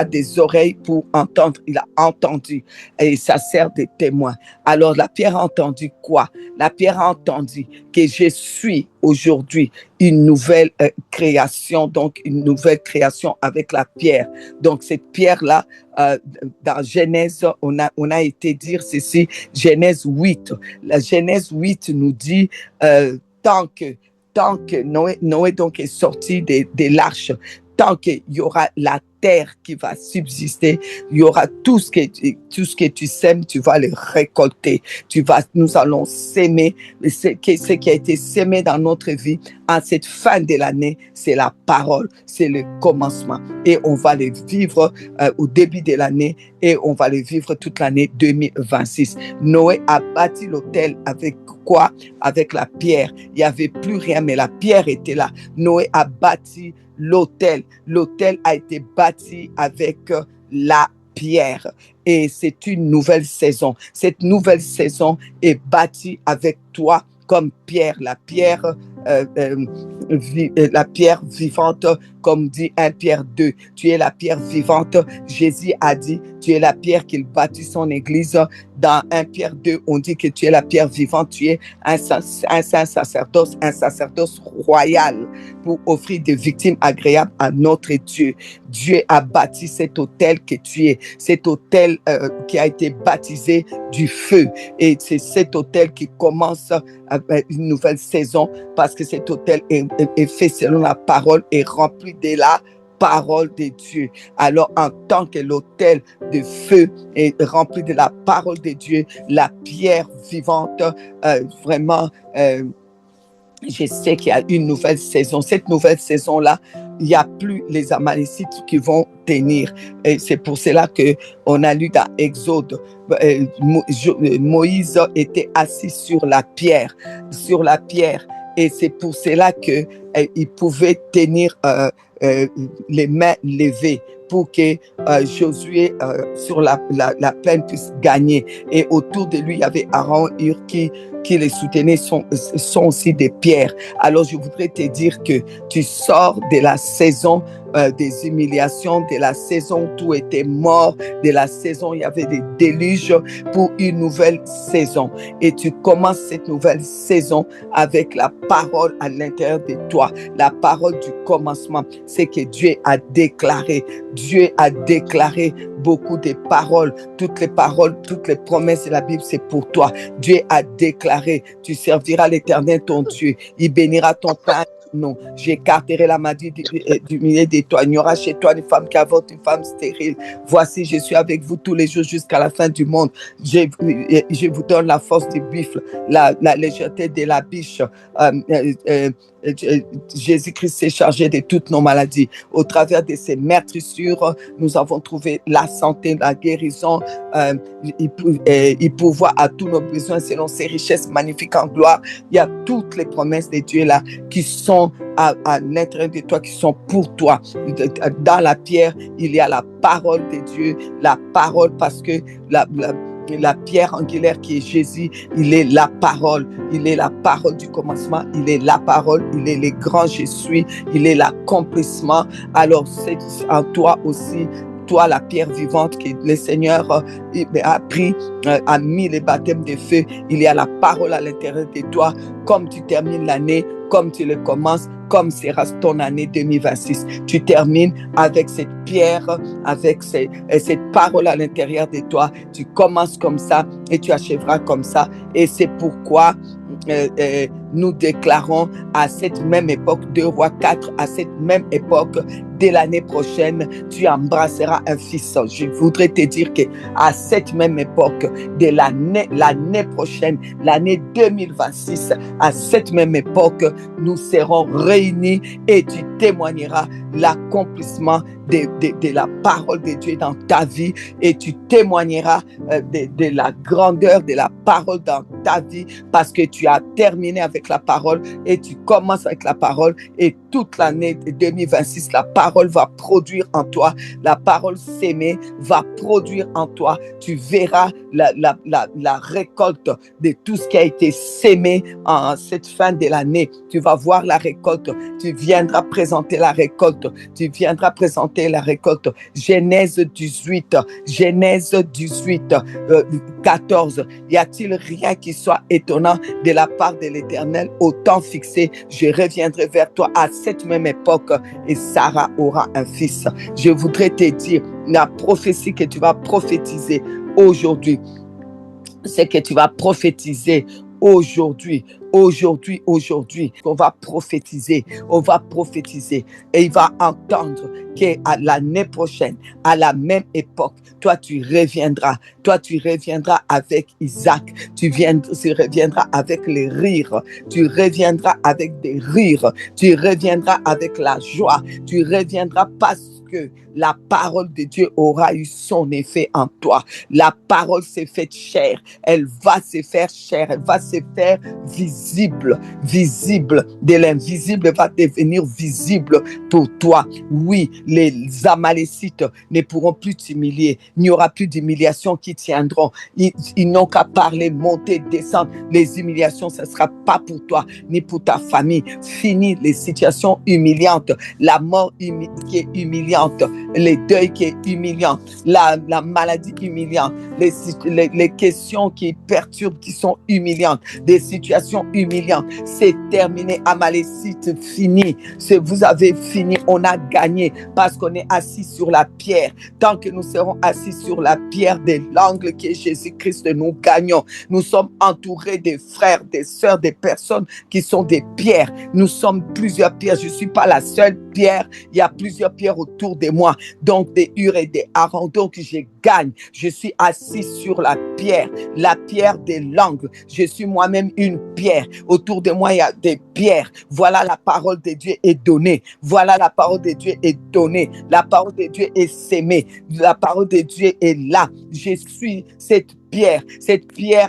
des oreilles pour entendre. Il a entendu et ça sert de témoin. Alors, la pierre a entendu quoi? La pierre a entendu que je suis aujourd'hui une nouvelle création, donc une nouvelle création avec la pierre. Donc, cette pierre-là, dans Genèse, on a été dire ceci, Genèse 8. La Genèse 8 nous dit, tant que Noé donc est sorti de l'arche, tant qu'il y aura la terre qui va subsister, il y aura tout ce que tu sèmes, tu vas le récolter. Nous allons s'aimer. Ce qui a été sémé dans notre vie, en cette fin de l'année, c'est la parole, c'est le commencement. Et on va le vivre au début de l'année et on va le vivre toute l'année 2026. Noé a bâti l'autel avec quoi? Avec la pierre. Il n'y avait plus rien, mais la pierre était là. Noé a bâti l'autel. L'autel a été bâti avec la pierre. Et c'est une nouvelle saison. Cette nouvelle saison est bâtie avec toi comme pierre. La pierre vivante, comme dit 1 Pierre 2. Tu es la pierre vivante. Jésus a dit, tu es la pierre qu'il bâtit son église. Dans 1 Pierre 2, on dit que tu es la pierre vivante. Tu es un sacerdoce royal pour offrir des victimes agréables à notre Dieu. Dieu a bâti cet autel que tu es. Cet autel qui a été baptisé du feu. Et c'est cet autel qui commence une nouvelle saison parce que cet autel est fait selon la parole et rempli de la parole de Dieu. Alors, en tant que l'autel de feu est rempli de la parole de Dieu, la pierre vivante, vraiment, je sais qu'il y a une nouvelle saison. Cette nouvelle saison-là, il n'y a plus les Amalécites qui vont tenir. Et c'est pour cela qu'on a lu dans Exode, Moïse était assis sur la pierre. Et c'est pour cela qu'il pouvait tenir les mains levées pour que Josué sur la plaine puisse gagner. Et autour de lui, il y avait Aaron et Hur qui les soutenaient, sont aussi des pierres. Alors, je voudrais te dire que tu sors de la saison des humiliations, de la saison où tout était mort, de la saison où il y avait des déluges pour une nouvelle saison. Et tu commences cette nouvelle saison avec la parole à l'intérieur de toi, la parole du commencement. C'est que Dieu a déclaré. Dieu a déclaré beaucoup de paroles. Toutes les paroles, toutes les promesses de la Bible, c'est pour toi. Dieu a déclaré, tu serviras l'Éternel ton Dieu. Il bénira ton pain. Non, j'écarterai la maladie du milieu de toi. Il n'y aura chez toi une femme qui avorte, une femme stérile. Voici, je suis avec vous tous les jours jusqu'à la fin du monde. Je vous donne la force du buffle, la légèreté de la biche. Jésus-Christ s'est chargé de toutes nos maladies. Au travers de ces meurtrissures, nous avons trouvé la santé, la guérison. Il pourvoit à tous nos besoins selon ses richesses magnifiques en gloire. Il y a toutes les promesses de Dieu là qui sont à l'intérieur de toi, qui sont pour toi. Dans la pierre, il y a la parole de Dieu, la parole, parce que la pierre angulaire qui est Jésus, il est la parole. Il est la parole du commencement. Il est la parole. Il est le grand je suis. Il est l'accomplissement. Alors, c'est en toi aussi, toi, la pierre vivante que le Seigneur a pris, a mis les baptêmes de feu. Il y a la parole à l'intérieur de toi. Comme tu termines l'année, comme tu le commences, comme sera ton année 2026. Tu termines avec cette pierre, avec cette parole à l'intérieur de toi. Tu commences comme ça et tu achèveras comme ça. Et c'est pourquoi nous déclarons à cette même époque, 2 Rois 4, à cette même époque, dès l'année prochaine, tu embrasseras un fils. Je voudrais te dire qu'à cette même époque, de l'année prochaine, l'année 2026, à cette même époque, nous serons réunis et tu témoigneras l'accomplissement de la parole de Dieu dans ta vie et tu témoigneras de la grandeur de la parole dans ta vie parce que tu as terminé avec la parole et tu commences avec la parole et toute l'année 2026, la parole va produire en toi, la parole sémée va produire en toi. Tu verras la récolte de tout ce qui a été sémé en cette fin de l'année. Tu vas voir la récolte, tu viendras présenter la récolte, tu viendras présenter la récolte. Genèse 18, 14. Y a-t-il rien qui soit étonnant de la part de l'Éternel? Au temps fixé, je reviendrai vers toi à cette même époque et Sarah aura un fils. Je voudrais te dire, la prophétie que tu vas prophétiser aujourd'hui, c'est que tu vas prophétiser aujourd'hui, on va prophétiser et il va entendre qu'à l'année prochaine, à la même époque, toi tu reviendras avec Isaac, tu reviendras avec les rires, tu reviendras avec des rires, tu reviendras avec la joie, tu reviendras parce que la parole de Dieu aura eu son effet en toi. La parole s'est faite chair. Elle va se faire chair. Elle va se faire visible. Visible. De l'invisible va devenir visible pour toi. Oui, les Amalécites ne pourront plus t'humilier. Il n'y aura plus d'humiliation qui tiendront. Ils n'ont qu'à parler, monter, descendre. Les humiliations, ce ne sera pas pour toi, ni pour ta famille. Fini les situations humiliantes. La mort qui est humiliante. Les deuils qui est humiliant. La maladie humiliante. Les questions qui perturbent, qui sont humiliantes. Des situations humiliantes. C'est terminé. Amalécite, fini. Vous avez fini. On a gagné parce qu'on est assis sur la pierre. Tant que nous serons assis sur la pierre de l'angle qui est Jésus-Christ, nous gagnons. Nous sommes entourés des frères, des sœurs, des personnes qui sont des pierres. Nous sommes plusieurs pierres. Je ne suis pas la seule pierre. Il y a plusieurs pierres autour de moi. Donc des Hur et des Aaron. Donc je gagne. Je suis assis sur la pierre de l'angle. Je suis moi-même une pierre. Autour de moi, il y a des pierres. Voilà, la parole de Dieu est donnée. Voilà, la parole de Dieu est donnée. La parole de Dieu est sémée. La parole de Dieu est là. Je suis cette pierre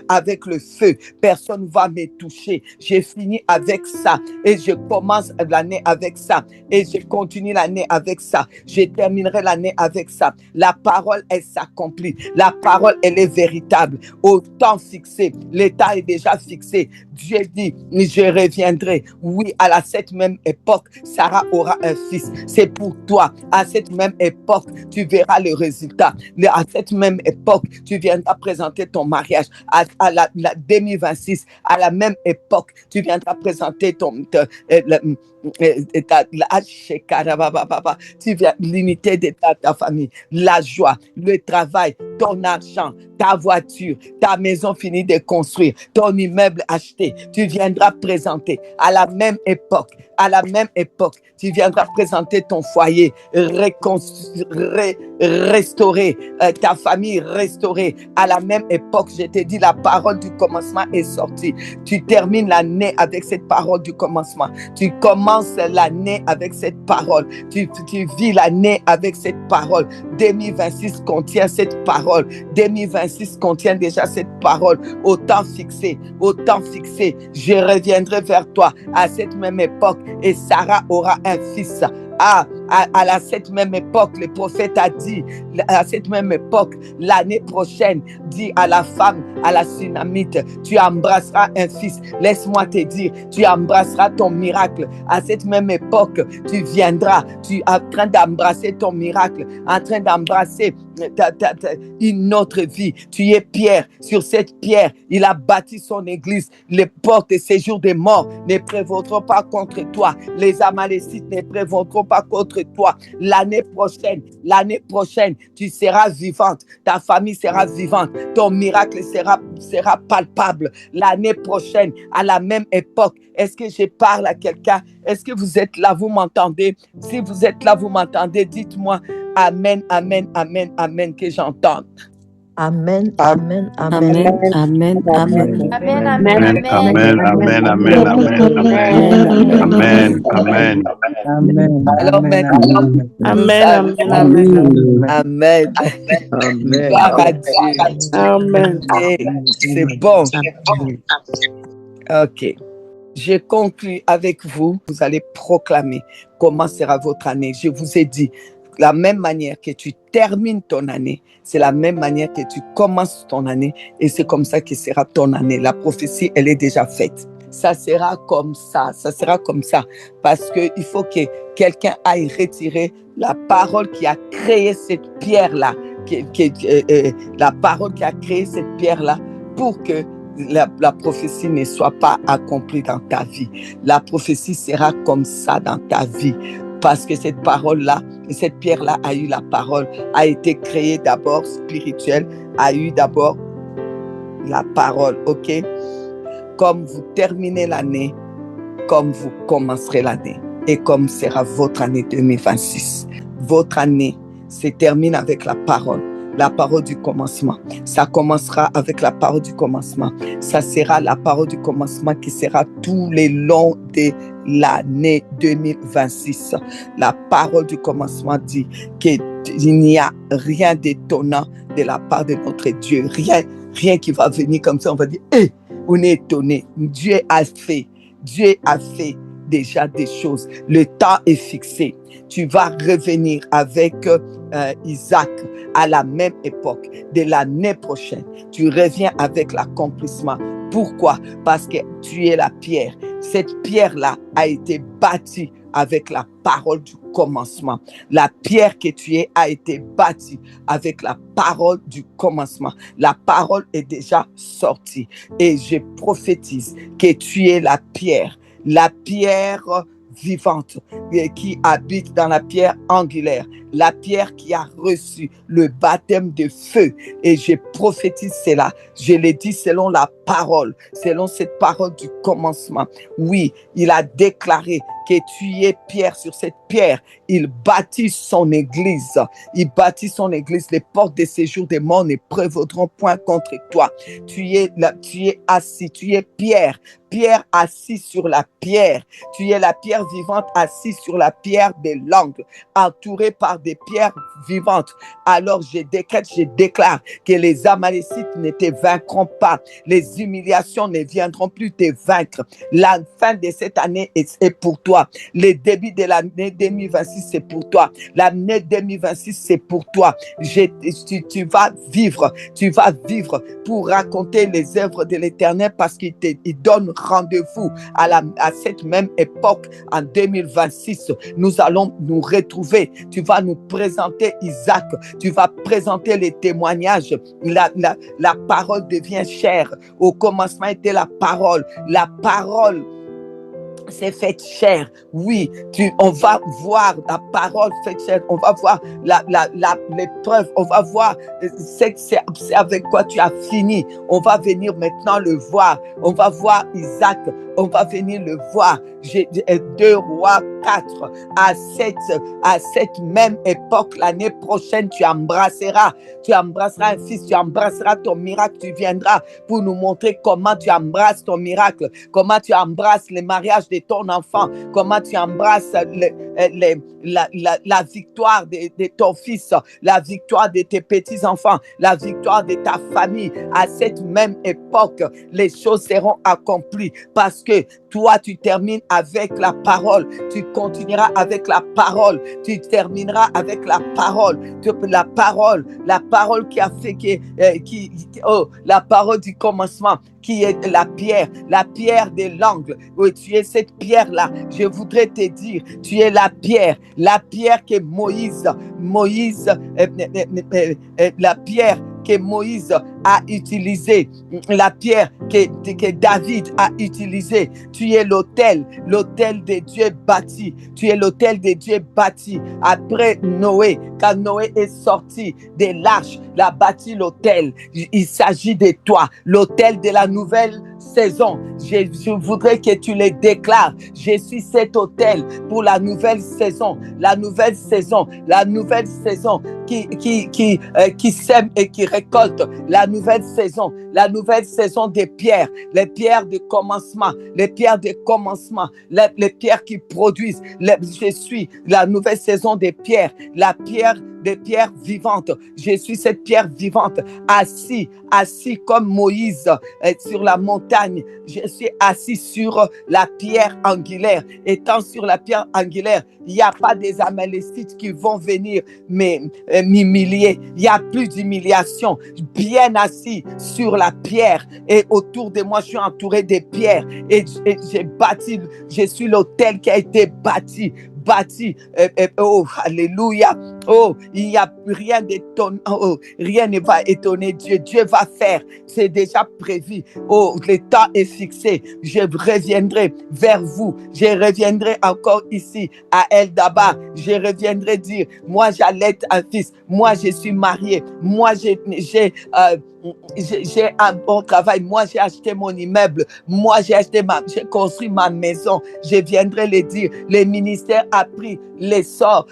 avec le feu. Personne ne va me toucher. J'ai fini avec ça. Et je commence l'année avec ça. Et je continue l'année avec ça. Je terminerai l'année avec ça. La parole, elle s'accomplit. La parole, elle est véritable. Au temps fixé, l'état est déjà fixé. Dieu dit, je reviendrai. Oui, à cette même époque, Sarah aura un fils. C'est pour toi. À cette même époque, tu verras le résultat. À cette même époque, tu viendras présenter ton mariage. À la 2026, à la même époque, tu viendras présenter l'unité de ta famille, la joie, le travail, ton argent, ta voiture, ta maison finie de construire, ton immeuble acheté. Tu viendras présenter à la même époque. À la même époque, tu viendras présenter ton foyer, restaurer, ta famille restaurée. À la même époque, je te dis, la parole du commencement est sortie. Tu termines l'année avec cette parole du commencement. Tu commences l'année avec cette parole. Tu vis l'année avec cette parole. 2026 contient cette parole. 2026 contient déjà cette parole. Au temps fixé, je reviendrai vers toi à cette même époque. Et Sarah aura un fils. À cette même époque, le prophète a dit, à cette même époque, l'année prochaine, dit à la femme, à la Sunamite, tu embrasseras un fils. Laisse-moi te dire, tu embrasseras ton miracle. À cette même époque, tu viendras, tu es en train d'embrasser ton miracle, en train d'embrasser une autre vie. Tu es Pierre. Sur cette pierre, il a bâti son église. Les portes et séjours des morts ne prévaudront pas contre toi. Les Amalécites ne prévaudront pas contre toi. L'année prochaine, tu seras vivante. Ta famille sera vivante. Ton miracle sera palpable. L'année prochaine, à la même époque. Est-ce que je parle à quelqu'un? Est-ce que vous êtes là? Vous m'entendez? Si vous êtes là, vous m'entendez? Dites-moi amen, amen, amen, amen, que j'entende. Amen, amen, amen, amen, amen, amen, amen, amen, amen, amen, amen, amen. Alors maintenant, Amen, amen, amen. Gloire à Dieu. amen. C'est bon. Ok. Je conclue avec vous. Vous allez proclamer comment sera votre année. Je vous ai dit, la même manière que tu termines ton année, c'est la même manière que tu commences ton année et c'est comme ça que sera ton année. La prophétie, elle est déjà faite. Ça sera comme ça parce qu'il faut que quelqu'un aille retirer la parole qui a créé cette pierre-là, la parole qui a créé cette pierre-là pour que la prophétie ne soit pas accomplie dans ta vie. La prophétie sera comme ça dans ta vie. Parce que cette parole-là, cette pierre-là a eu la parole, a été créée d'abord spirituelle, a eu d'abord la parole, ok? Comme vous terminez l'année, comme vous commencerez l'année, et comme sera votre année 2026. Votre année se termine avec la parole du commencement. Ça commencera avec la parole du commencement. Ça sera la parole du commencement qui sera tout le long de l'année 2026. La parole du commencement dit que il n'y a rien d'étonnant de la part de notre Dieu. Rien qui va venir comme ça, on va dire, on est étonné. Dieu a fait déjà des choses. Le temps est fixé. Tu vas revenir avec Isaac à la même époque de l'année prochaine. Tu reviens avec l'accomplissement. Pourquoi? Parce que tu es la pierre. Cette pierre-là a été bâtie avec la parole du commencement. La pierre que tu es a été bâtie avec la parole du commencement. La parole est déjà sortie. Et je prophétise que tu es la pierre vivante qui habite dans la pierre angulaire, la pierre qui a reçu le baptême de feu. Et je prophétise cela. Je l'ai dit selon la parole, selon cette parole du commencement. Oui, il a déclaré que tu es pierre. Sur cette pierre, il bâtit son église. Il bâtit son église. Les portes de séjour des morts ne prévaudront point contre toi. Tu es assis, tu es pierre assis sur la pierre. Tu es la pierre vivante assise sur la pierre de l'angle, entourée par des pierres vivantes. Alors je déclare que les Amalécites ne te vaincront pas. Les humiliations ne viendront plus te vaincre. La fin de cette année est pour toi. Le début de l'année 2026, c'est pour toi. L'année 2026, c'est pour toi. Tu vas vivre pour raconter les œuvres de l'Éternel, parce qu'il donne rendez-vous à cette même époque en 2026. Nous allons nous retrouver. Tu vas nous présenter Isaac. Tu vas présenter les témoignages. La parole devient chair. Au commencement était la parole. La parole c'est fait chair. Oui, on va voir la parole faite chair. On va voir l'épreuve. On va voir c'est avec quoi tu as fini. On va venir maintenant le voir. On va voir Isaac. On va venir le voir. 2 Rois 4. À cette même époque, l'année prochaine, tu embrasseras un fils. Tu embrasseras ton miracle. Tu viendras pour nous montrer comment tu embrasses ton miracle. Comment tu embrasses le mariage de ton enfant, comment tu embrasses la victoire de ton fils, la victoire de tes petits-enfants, la victoire de ta famille. À cette même époque, les choses seront accomplies, parce que toi, tu termines avec la parole, tu continueras avec la parole, tu termineras avec la parole, la parole qui a fait la parole du commencement, qui est la pierre de l'angle. Oui, tu es cette pierre-là. Je voudrais te dire, tu es la pierre que Moïse, la pierre que Moïse a utilisée, la pierre que David a utilisée. Tu es l'autel de Dieu bâti. Tu es l'autel de Dieu bâti. Après Noé, quand Noé est sorti de l'arche, il a bâti l'autel. Il s'agit de toi, l'autel de la nouvelle saison. Je voudrais que tu le déclares. Je suis cet autel pour la nouvelle saison. La nouvelle saison qui sème et qui récolte. La nouvelle saison des pierres, les pierres de commencement, les pierres qui produisent. Je suis la nouvelle saison des pierres, des pierres vivantes. Je suis cette pierre vivante, assis comme Moïse sur la montagne. Je suis assis sur la pierre angulaire. Étant sur la pierre angulaire, il n'y a pas des Amalécites qui vont venir m'humilier. Il n'y a plus d'humiliation. Bien assis sur la pierre, et autour de moi, je suis entouré de pierres, et j'ai bâti. Je suis l'autel qui a été bâti. Oh, alléluia. Oh, il n'y a rien d'étonnant. Oh, rien ne va étonner Dieu. Dieu va faire. C'est déjà prévu. Oh, le temps est fixé. Je reviendrai vers vous. Je reviendrai encore ici à El-Daba. Je reviendrai dire, moi j'allaite un fils. Moi je suis marié. Moi j'ai j'ai un bon travail, moi j'ai acheté mon immeuble, moi j'ai construit ma maison, je viendrai le dire, le ministère a pris l'essor,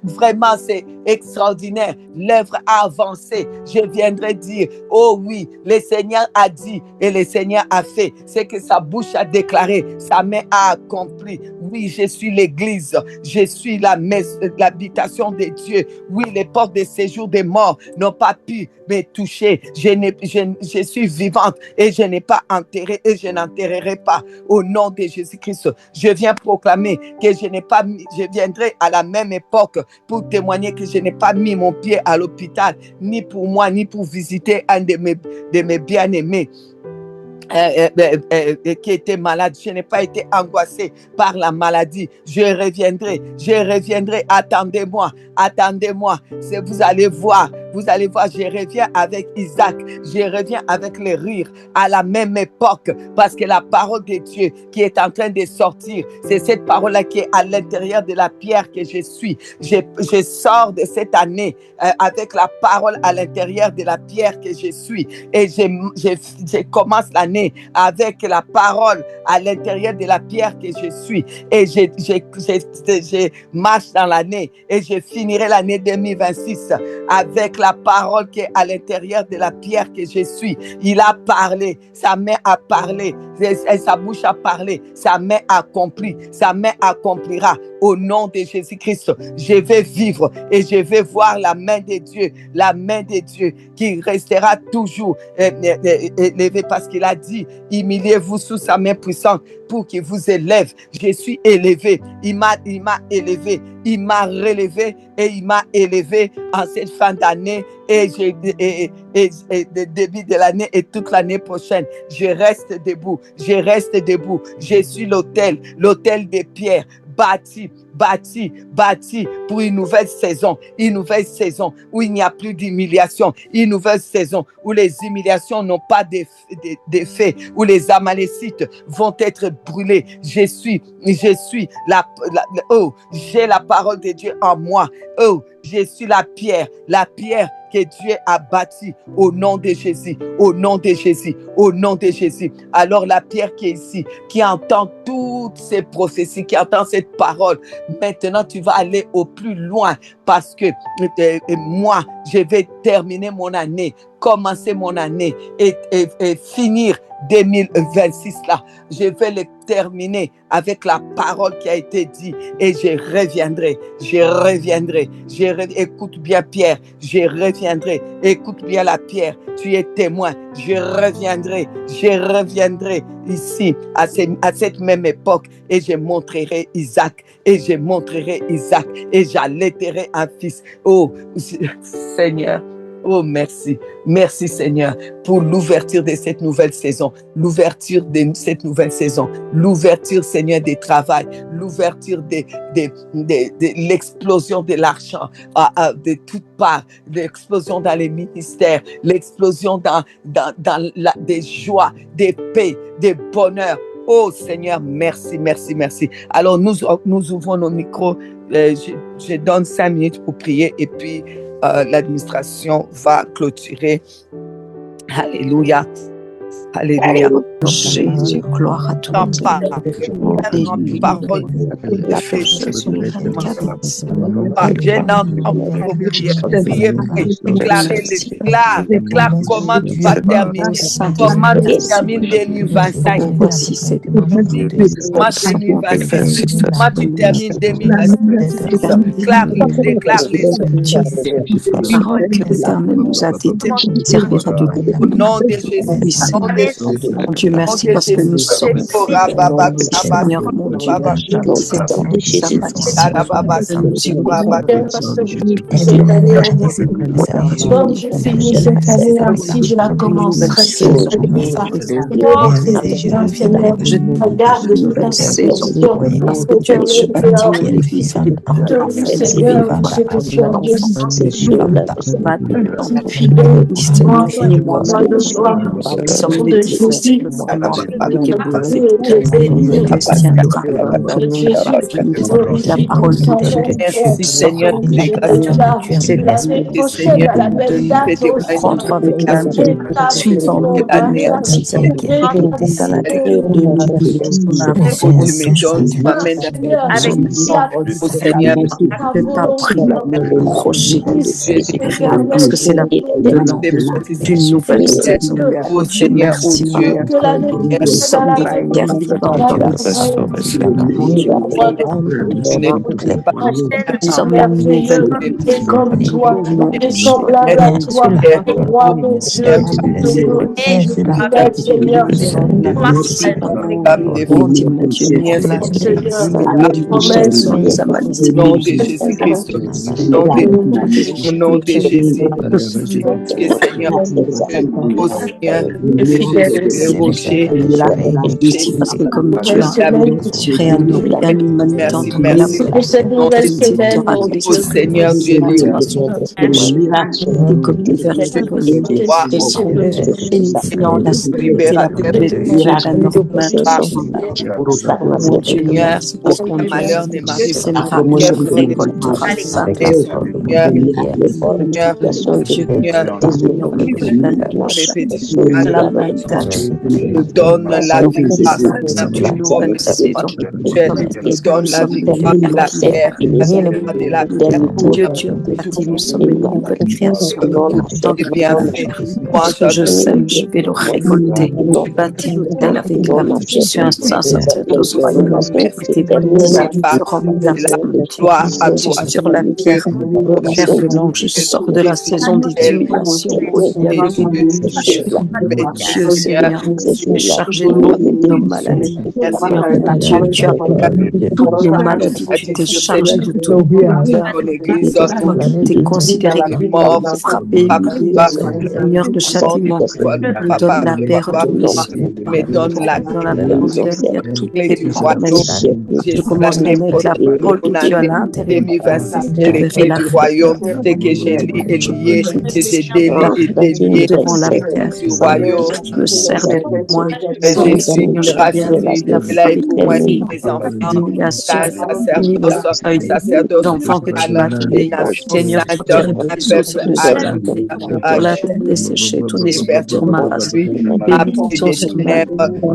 vraiment c'est extraordinaire, l'œuvre a avancé, je viendrai dire, oh oui, le Seigneur a dit et le Seigneur a fait, c'est que sa bouche a déclaré, sa main a accompli, oui, je suis l'église, je suis l'habitation de Dieu, oui, les portes de séjour des morts n'ont pas pu me toucher, je suis vivante et je n'ai pas enterré et je n'enterrerai pas au nom de Jésus-Christ. Je viens proclamer que je viendrai à la même époque pour témoigner que je n'ai pas mis mon pied à l'hôpital, ni pour moi, ni pour visiter un de mes bien-aimés. Qui était malade, je n'ai pas été angoissée par la maladie. Je reviendrai, attendez-moi, vous allez voir, je reviens avec Isaac, je reviens avec le rire à la même époque, parce que la parole de Dieu qui est en train de sortir, c'est cette parole-là qui est à l'intérieur de la pierre que je suis. Je sors de cette année avec la parole à l'intérieur de la pierre que je suis, et je commence l'année avec la parole à l'intérieur de la pierre que je suis, et je marche dans l'année et je finirai l'année 2026 avec la parole qui est à l'intérieur de la pierre que je suis. Il a parlé, sa main a parlé, sa bouche a parlé, sa main accomplit, sa main accomplira au nom de Jésus-Christ. Je vais vivre et je vais voir la main de Dieu qui restera toujours élevée, parce qu'il a dit, humiliez-vous sous sa main puissante pour qu'il vous élève. Je suis élevé, il m'a élevé, il m'a relevé et il m'a élevé en cette fin d'année et le début de l'année et toute l'année prochaine. Je reste debout, je suis l'autel des pierres, bâti pour une nouvelle saison où il n'y a plus d'humiliation, une nouvelle saison où les humiliations n'ont pas d'effet, où les Amalécites vont être brûlés. Je suis j'ai la parole de Dieu en moi. Oh, je suis la pierre que Dieu a bâtie au nom de Jésus, au nom de Jésus. Alors la pierre qui est ici, qui entend toutes ces prophéties, qui entend cette parole, maintenant tu vas aller au plus loin, parce que moi, je vais terminer mon année, commencer mon année et finir 2026 là. Je vais le terminer avec la parole qui a été dite et je reviendrai. Écoute bien Pierre, je reviendrai. Écoute bien la pierre, tu es témoin. Je reviendrai ici à cette même époque et je montrerai Isaac et j'allaiterai un fils. Oh Seigneur. Oh, merci Seigneur pour l'ouverture de cette nouvelle saison, l'ouverture Seigneur des travail, l'ouverture de l'explosion de l'argent de toutes parts, l'explosion dans les ministères, l'explosion dans des joies, des paix, des bonheurs. Oh Seigneur, merci. Alors nous ouvrons nos micros, je donne 5 minutes pour prier et puis l'administration va clôturer. Alléluia. Jésus, gloire à toi. Parole. Déclare comment tu vas terminer. Comment tu termines 2025. Comment tu termines 2026. Déclare les parole que l'Éternel nous a dite servira de Dieu. Au nom de Jésus. Dieu merci parce que nous sommes Seigneur mon Dieu. Comme je finis cette année ainsi, je la commencerai. Je regarde toute la saison parce que tu es ce bâti qui est fidèle. Seigneur, je te suis en Dieu. Fidèle, moi, dans le gloire. de Jésus, la parole de merci Seigneur, des grâces Seigneur, prendre avec l'année suivant l'année au Seigneur, ta prière rocher, parce que c'est la d'une nouvelle saison. Au Seigneur, au Dieu, nous sommes des terres vivantes, mon Dieu, nous sommes une nouvelle comme toi, semblable à toi, roi mon Dieu, Seigneur, nom de Jésus-Christ, au nom de Jésus, Seigneur, au Seigneur, le rocher, parce que comme tu as réanimé l'humanité au Seigneur, Dieu de comme des vers de bénissant la mon Dieu, merci parce qu'on malheur ne m'arrive sèmera et je récoltera ça. nous donne la victoire, nous donne la victoire de la terre, de la terre. Dieu, tu as dit, nous sommes une nouvelle création. Parce que je sème, je vais le récolter. Bâtis l'autel avec la vie. Je suis un saint sacerdoce royal. Tes bénédictions feront la gloire sur la pierre. Père venant, je sors de la saison des humiliations. Dieu Seigneur, tu es chargé de nos maladies. Dieu, tu as toutes nos maladies. Tu t'es chargé de tout. Tu es considéré comme mort, frappé, Seigneur, le châtiment nous donne la paix, mais donne la toutes les promesses. Je commence à mettre la parole de Dieu à l'intérieur. 2026, du royaume, c'est que j'ai lié, que j'ai délié devant la terre du royaume. Je me sers de moi. Jésus, grâce il a éloigné les enfants, sacerdoce, d'enfants que tu m'as donnés. Seigneur, tu pour la terre desséchée, ton esprit sur ma race. Bénédiction sur mes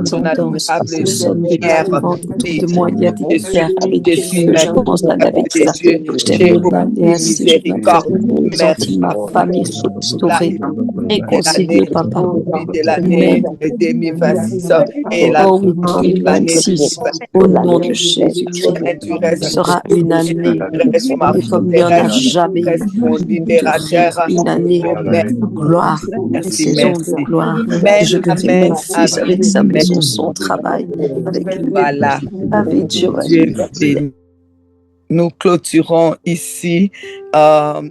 tendances. Nous sommes des parents autour de moi. Il y a des pierres avec des feux. Je commence à avec ça. Je t'ai condamné ainsi. Je senti ma famille restaurée, réconciliée, papa. De l'année 2026 et la 2026, au nom de Jésus-Christ, sera une année comme il n'y en a jamais eu. Une année de gloire, une saison de gloire. Je verrai mon fils avec sa maison, son travail, avec Dieu. Nous clôturons ici en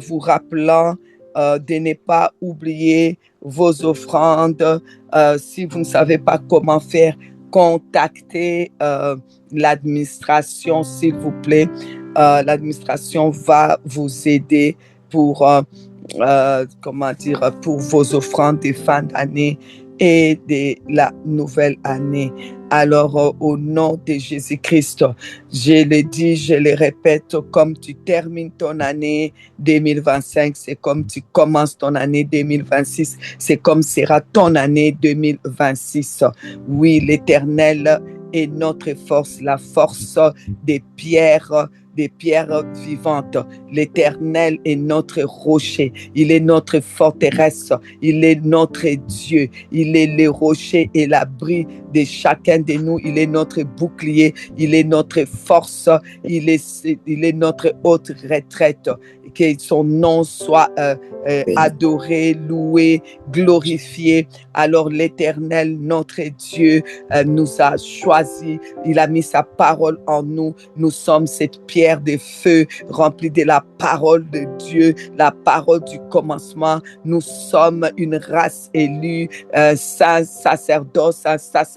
vous rappelant de ne pas oublier vos offrandes. Si vous ne savez pas comment faire, contactez l'administration, s'il vous plaît. L'administration va vous aider pour, pour vos offrandes de fin d'année et de la nouvelle année. Alors, au nom de Jésus-Christ, je le dis, je le répète, comme tu termines ton année 2025, c'est comme tu commences ton année 2026, c'est comme sera ton année 2026. Oui, l'Éternel est notre force, la force des pierres vivantes. L'Éternel est notre rocher, il est notre forteresse, il est notre Dieu, il est le rocher et l'abri de chacun de nous, il est notre bouclier, il est notre force, il est notre haute retraite. Que son nom soit adoré, loué, glorifié. Alors l'Éternel, notre Dieu, nous a choisis, il a mis sa parole en nous. Nous sommes cette pierre de feu remplie de la parole de Dieu, la parole du commencement. Nous sommes une race élue, sacerdoce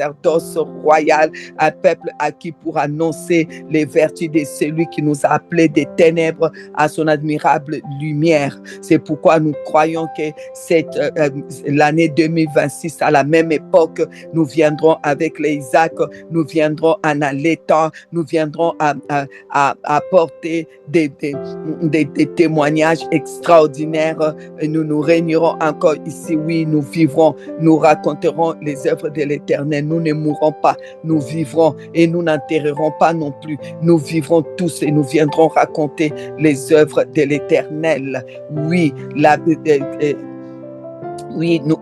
sacerdoce royal, un peuple acquis pour annoncer les vertus de celui qui nous a appelés des ténèbres à son admirable lumière. C'est pourquoi nous croyons que l'année 2026, à la même époque, nous viendrons avec les Isaac, nous viendrons en allaitant, nous viendrons à apporter des témoignages extraordinaires. Nous nous régnerons encore ici. Oui, nous vivrons, nous raconterons les œuvres de l'Éternel. Nous ne mourrons pas, nous vivrons et nous n'enterrerons pas non plus. Nous vivrons tous et nous viendrons raconter les œuvres de l'Éternel. Oui,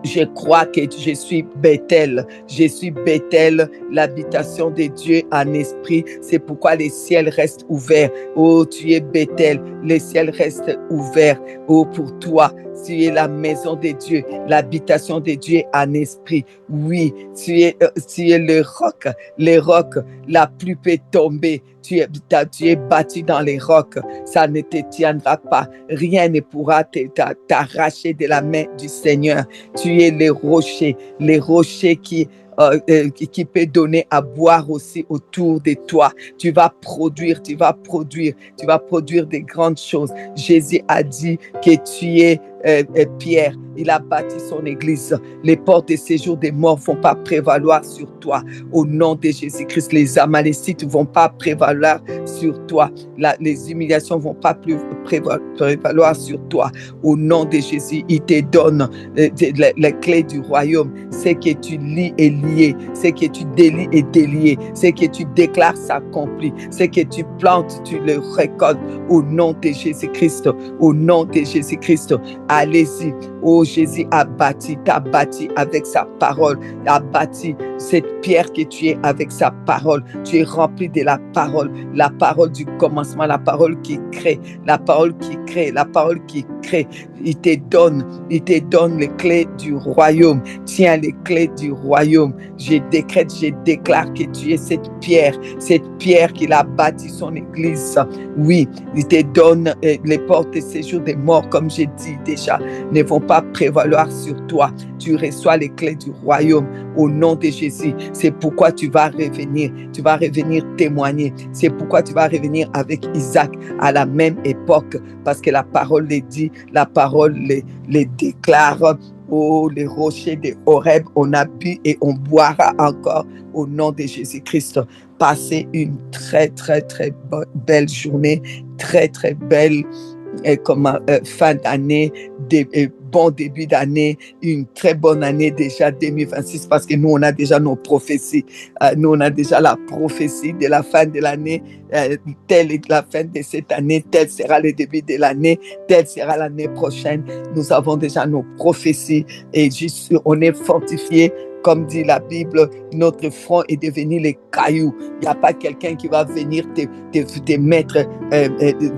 je crois que je suis Bethel. Je suis Bethel, l'habitation de Dieu en esprit. C'est pourquoi les ciels restent ouverts. Oh, tu es Bethel. Les ciels restent ouverts. Oh, pour toi. Tu es la maison de Dieu, l'habitation de Dieu en esprit. Oui, tu es le roc, la pluie peut tomber. Tu es bâti dans les rocs, ça ne te tiendra pas. Rien ne pourra t'arracher de la main du Seigneur. Tu es les rochers qui peut donner à boire aussi autour de toi. Tu vas produire des grandes choses. Jésus a dit que tu es Pierre, il a bâti son église. Les portes de séjour des morts ne vont pas prévaloir sur toi. Au nom de Jésus-Christ, les Amalécites ne vont pas prévaloir sur toi. Les humiliations ne vont pas plus prévaloir sur toi. Au nom de Jésus, il te donne les clés du royaume. Ce que tu lis est lié. Ce que tu délies est délié. Ce que tu déclares s'accomplit. Ce que tu plantes, tu le récoltes. Au nom de Jésus-Christ. Au nom de Jésus-Christ. Allez-y. Oh, Jésus a bâti, t'a bâti avec sa parole, a bâti cette pierre que tu es avec sa parole. Tu es rempli de la parole du commencement, la parole qui crée, la parole qui crée, la parole qui crée. Il te donne les clés du royaume. Tiens les clés du royaume. Je décrète, je déclare que tu es cette pierre qu'il a bâti son église. Oui, il te donne les portes de séjour des morts, comme j'ai dit déjà, ne vont pas prévaloir sur toi. Tu reçois les clés du royaume au nom de Jésus. C'est pourquoi tu vas revenir témoigner. C'est pourquoi tu vas revenir avec Isaac à la même époque, parce que la parole les dit, la parole les déclare. Oh, les rochers de Horeb, on a bu et on boira encore au nom de Jésus-Christ. Passez une très, très, très belle journée, très, très belle fin d'année, bon début d'année, une très bonne année déjà 2026, parce que nous on a déjà nos prophéties, nous on a déjà la prophétie de la fin de l'année, telle est la fin de cette année, tel sera le début de l'année, telle sera l'année prochaine. Nous avons déjà nos prophéties et juste on est fortifiés. Comme dit la Bible, notre front est devenu les cailloux. Il n'y a pas quelqu'un qui va venir te mettre,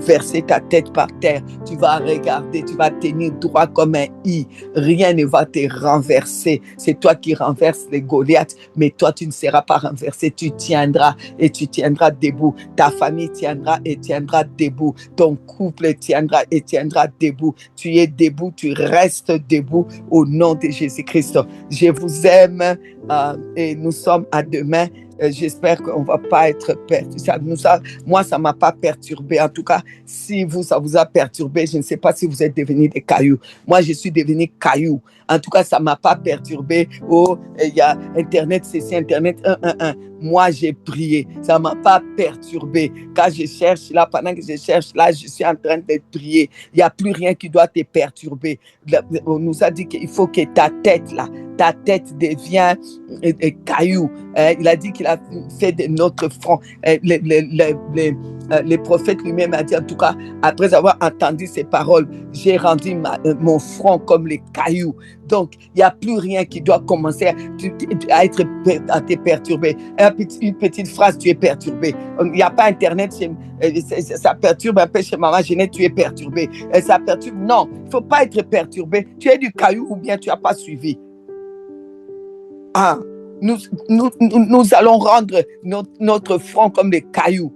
verser ta tête par terre. Tu vas regarder, tu vas tenir droit comme un i. Rien ne va te renverser. C'est toi qui renverses les Goliaths, mais toi, tu ne seras pas renversé. Tu tiendras et tu tiendras debout. Ta famille tiendra et tiendra debout. Ton couple tiendra et tiendra debout. Tu es debout, tu restes debout au nom de Jésus-Christ. Je vous aime. Et nous sommes à demain. J'espère qu'on ne va pas être perturbé. Moi, ça ne m'a pas perturbé. En tout cas, si ça vous a perturbé, je ne sais pas si vous êtes devenus des cailloux. Moi, je suis devenu caillou. En tout cas, ça ne m'a pas perturbé. Oh, il y a Internet, c'est Internet 111. Moi, j'ai prié. Ça ne m'a pas perturbé. Quand je cherche là, pendant que je cherche là, je suis en train de prier. Il n'y a plus rien qui doit te perturber. On nous a dit qu'il faut que ta tête devient caillou. Il a dit qu'il a fait de notre front. Les prophètes lui-même a dit, en tout cas, après avoir entendu ces paroles, j'ai rendu mon front comme les cailloux. Donc, il n'y a plus rien qui doit commencer à te perturber. Une petite phrase, tu es perturbé. Il n'y a pas Internet, ça perturbe un peu chez Maman Jeanette, tu es perturbé. Ça perturbe. Non, il ne faut pas être perturbé. Tu es du caillou ou bien tu n'as pas suivi. Nous allons rendre notre front comme des cailloux.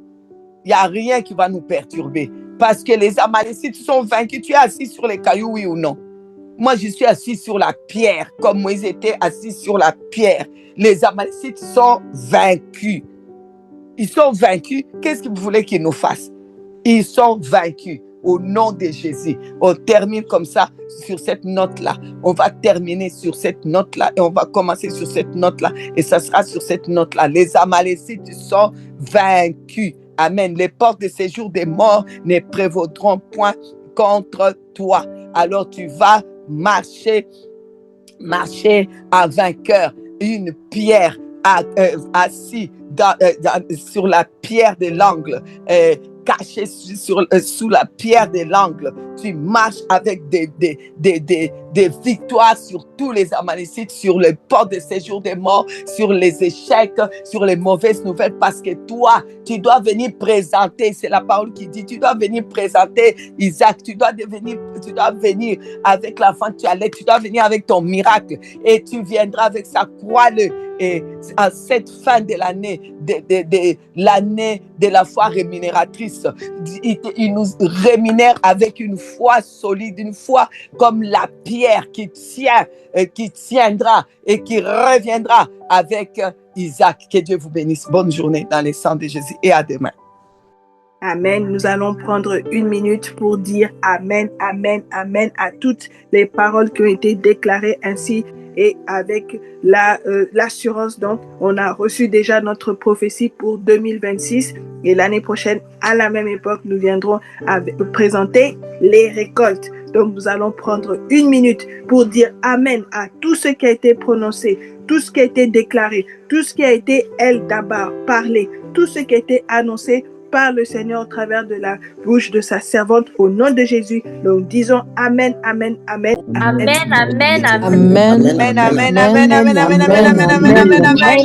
Il n'y a rien qui va nous perturber. Parce que les Amalécites sont vaincus. Tu es assis sur les cailloux, oui ou non? Moi, je suis assis sur la pierre, comme Moïse était assis sur la pierre. Les Amalécites sont vaincus. Ils sont vaincus. Qu'est-ce que vous voulez qu'ils nous fassent? Ils sont vaincus. Au nom de Jésus. On termine comme ça sur cette note-là. On va terminer sur cette note-là et on va commencer sur cette note-là. Et ça sera sur cette note-là. Les Amalécites sont vaincus. Amen. Les portes de séjour des morts ne prévaudront point contre toi. Alors tu vas marcher à vainqueur. Une pierre assis sur la pierre de l'angle. Caché sous la pierre de l'angle. Tu marches avec des victoires sur tous les Amalécites, sur les portes de séjour des morts, sur les échecs, sur les mauvaises nouvelles, parce que toi, tu dois venir présenter, c'est la parole qui dit, tu dois venir présenter Isaac, tu dois venir avec l'enfant que tu allais, tu dois venir avec ton miracle et tu viendras avec sa croix. Et à cette fin de l'année, l'année de la foi rémunératrice, il nous rémunère avec une foi solide, une foi comme la pierre qui tiendra et qui reviendra avec Isaac. Que Dieu vous bénisse. Bonne journée dans le sang de Jésus et à demain. Amen. Nous allons prendre une minute pour dire Amen, Amen, Amen à toutes les paroles qui ont été déclarées ainsi. Et avec l'assurance, donc, on a reçu déjà notre prophétie pour 2026. Et l'année prochaine, à la même époque, nous viendrons présenter les récoltes. Donc, nous allons prendre une minute pour dire Amen à tout ce qui a été prononcé, tout ce qui a été déclaré, tout ce qui a été, d'abord, parlé, tout ce qui a été annoncé par le Seigneur au travers de la bouche de sa servante au nom de Jésus. Donc disons Amen, Amen, Amen. Amen, Amen, Amen. Amen, Amen, amen, amen, amen, amen, amen, amen, amen, amen,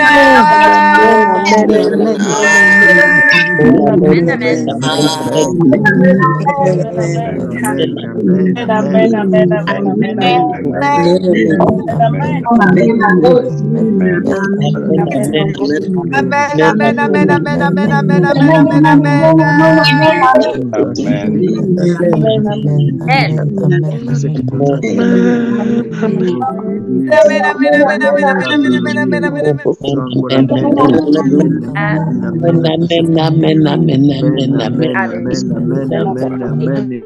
Amen.